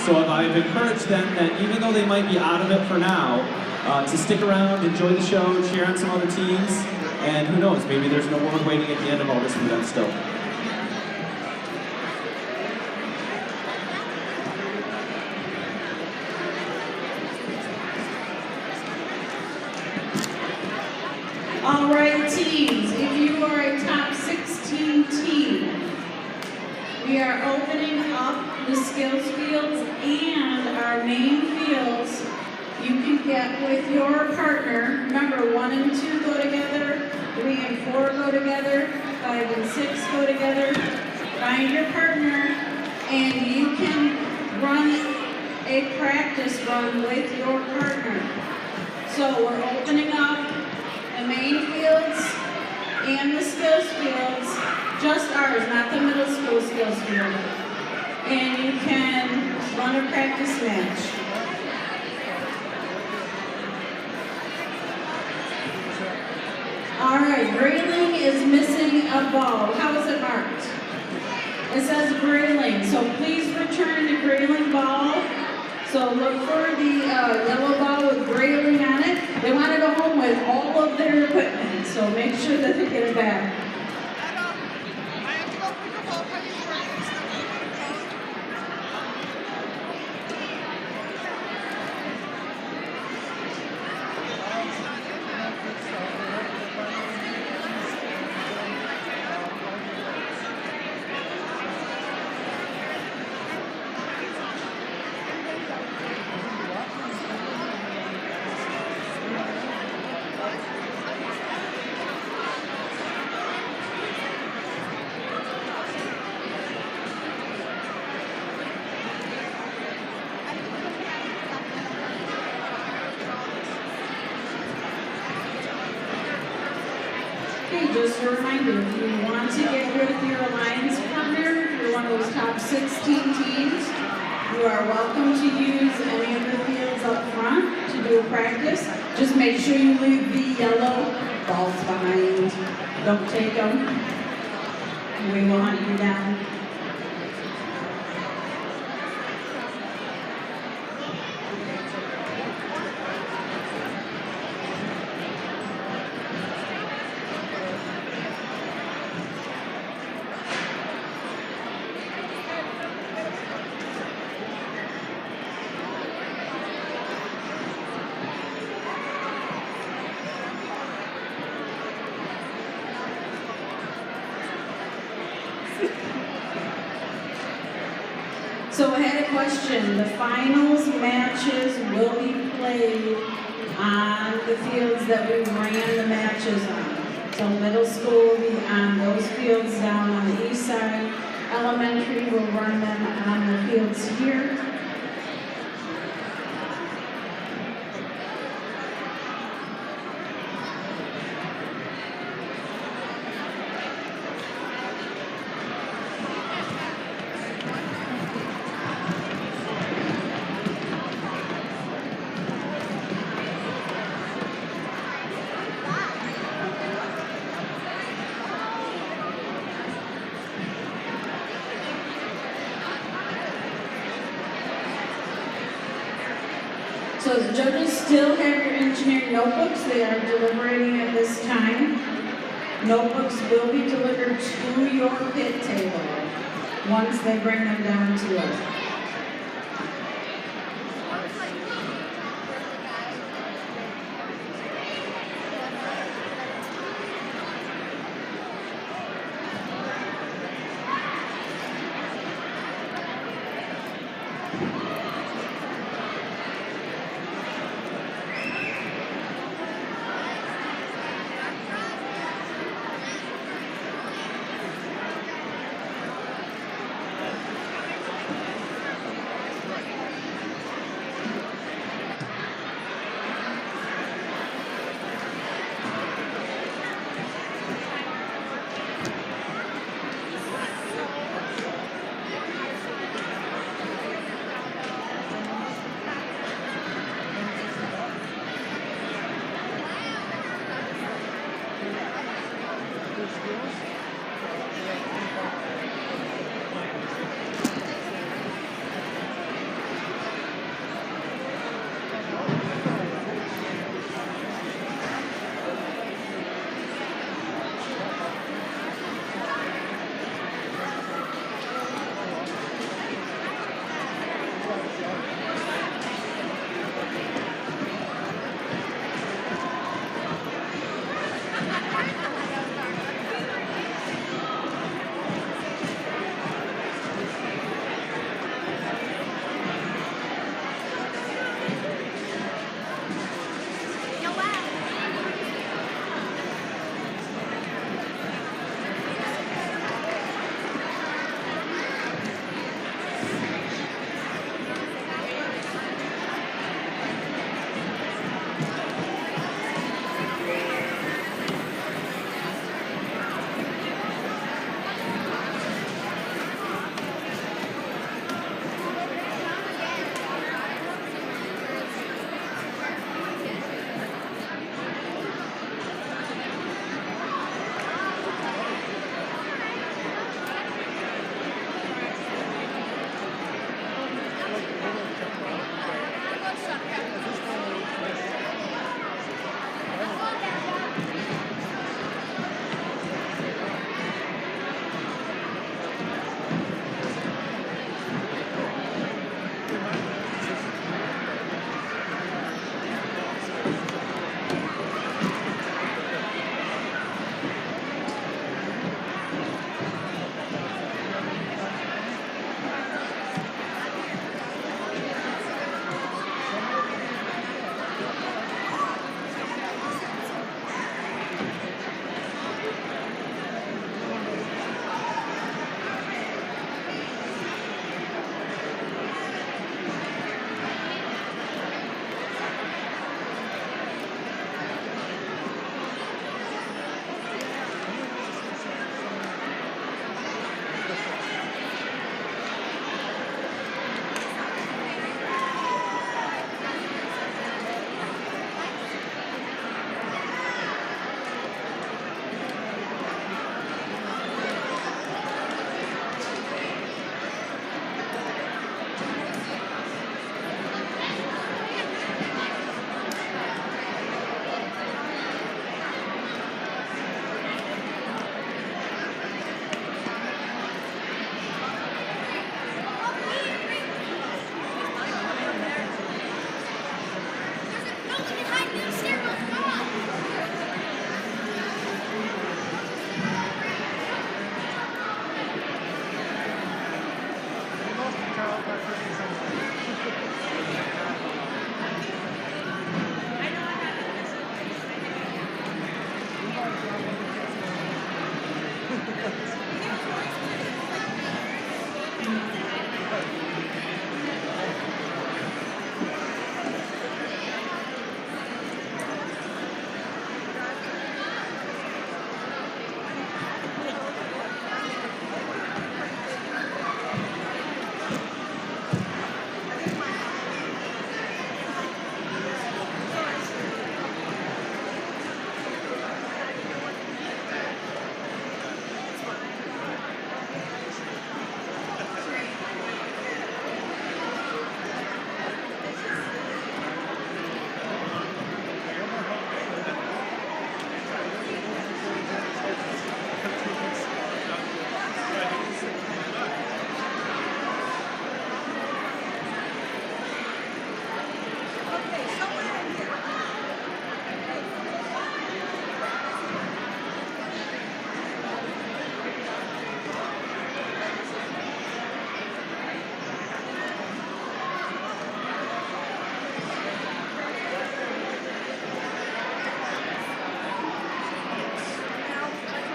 So I've encouraged them that even though they might be out of it for now, to stick around, enjoy the show, cheer on some other teams, and who knows, maybe there's an award waiting at the end of all this for them still. All right, teams, if you are a top 16 team, we are opening up the skills fields and our main fields. You can get with your partner. Remember, 1 and 2 go together, 3 and 4 go together, 5 and 6 go together. Find your partner, and you can run a practice run with your partner. So we're opening up the main fields and the skills fields, just ours, not the middle school skills field. And you can run a practice match. All right, Grayling is missing a ball. How is it marked? It says Grayling, so please return the Grayling ball. So look for the yellow ball with Grayling on it. They want to go home with all of their equipment, so make sure that they get it back. Just a reminder, if you want to get with your alliance partner, if you're one of those top 16 teams, you are welcome to use any of the fields up front to do a practice. Just make sure you leave the yellow balls behind. Don't take them. We will hunt you down. So I had a question. The finals matches will be played on the fields that we ran the matches on. So middle school will be on those fields down on the east side. Elementary will run them on the fields here. So the judges still have your engineering notebooks. They are deliberating at this time. Notebooks will be delivered to your pit table once they bring them down to us.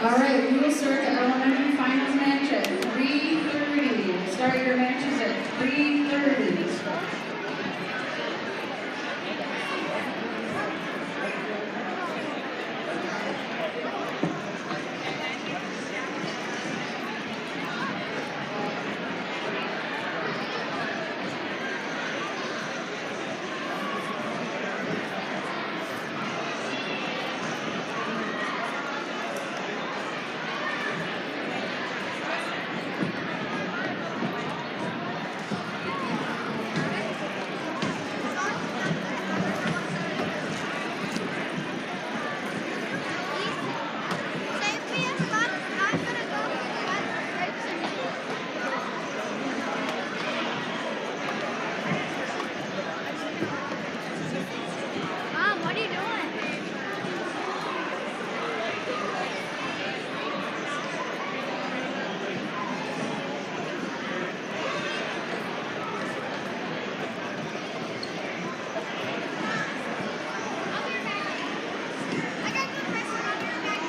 All right, we will start the elementary finals match at 3:30. Start your matches at 3:30. Mom, what are you doing? I got good pressure on your back.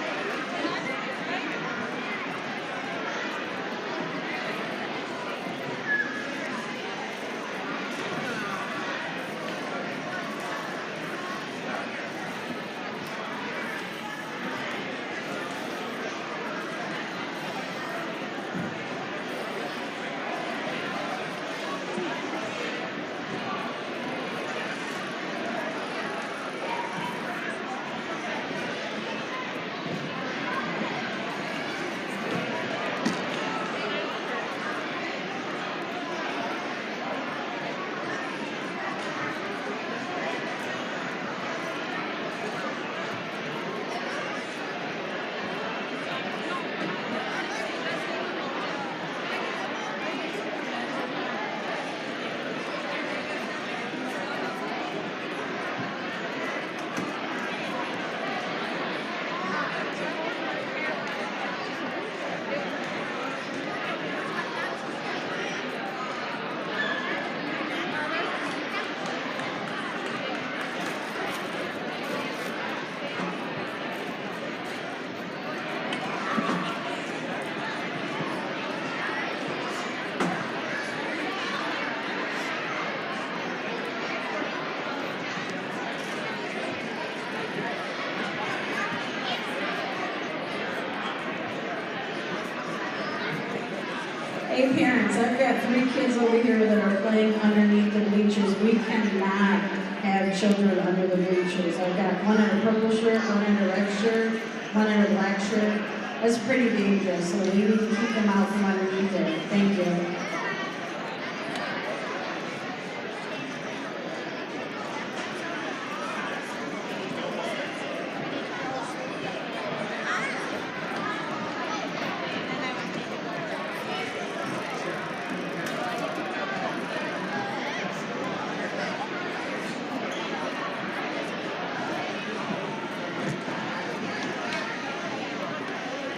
Hey parents, I've got 3 kids over here that are playing underneath the bleachers. We cannot have children under the bleachers. I've got one in a purple shirt, one in a red shirt, one in a black shirt. That's pretty dangerous, so we need to keep them out from underneath there. Thank you.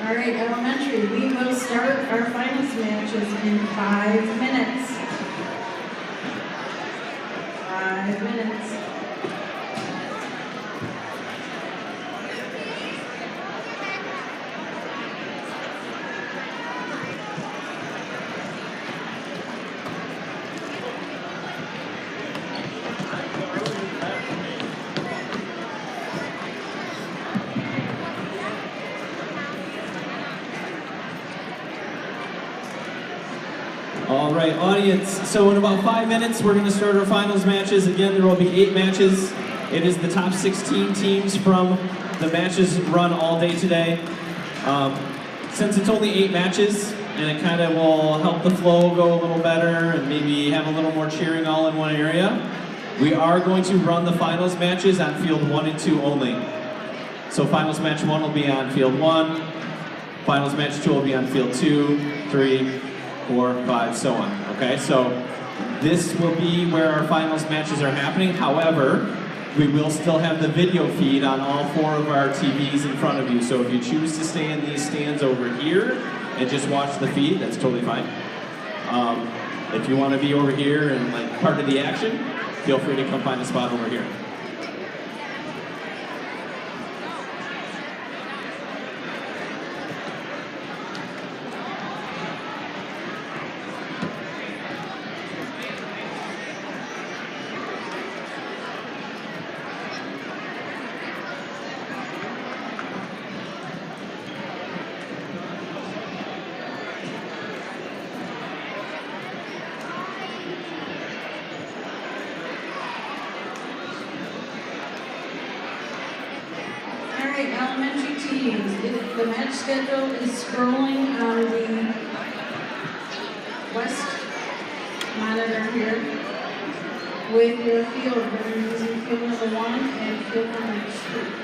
All right, elementary, we will start our finals matches in 5 minutes. 5 minutes. All right, audience, so in about 5 minutes, we're going to start our finals matches. Again, there will be 8 matches. It is the top 16 teams from the matches run all day today. Since it's only 8 matches, and it kind of will help the flow go a little better and maybe have a little more cheering all in one area, we are going to run the finals matches on field 1 and 2 only. So finals match 1 will be on field 1, finals match 2 will be on field 2, 3, 4, 5, so on. Okay, so this will be where our finals matches are happening. However, we will still have the video feed on all 4 of our TVs in front of you. So if you choose to stay in these stands over here and just watch the feed, that's totally fine. If you want to be over here and like part of the action, feel free to come find a spot over here. right, elementary teams, the match schedule is scrolling on the west monitor here with your field. We're using field number 1 and field number 2.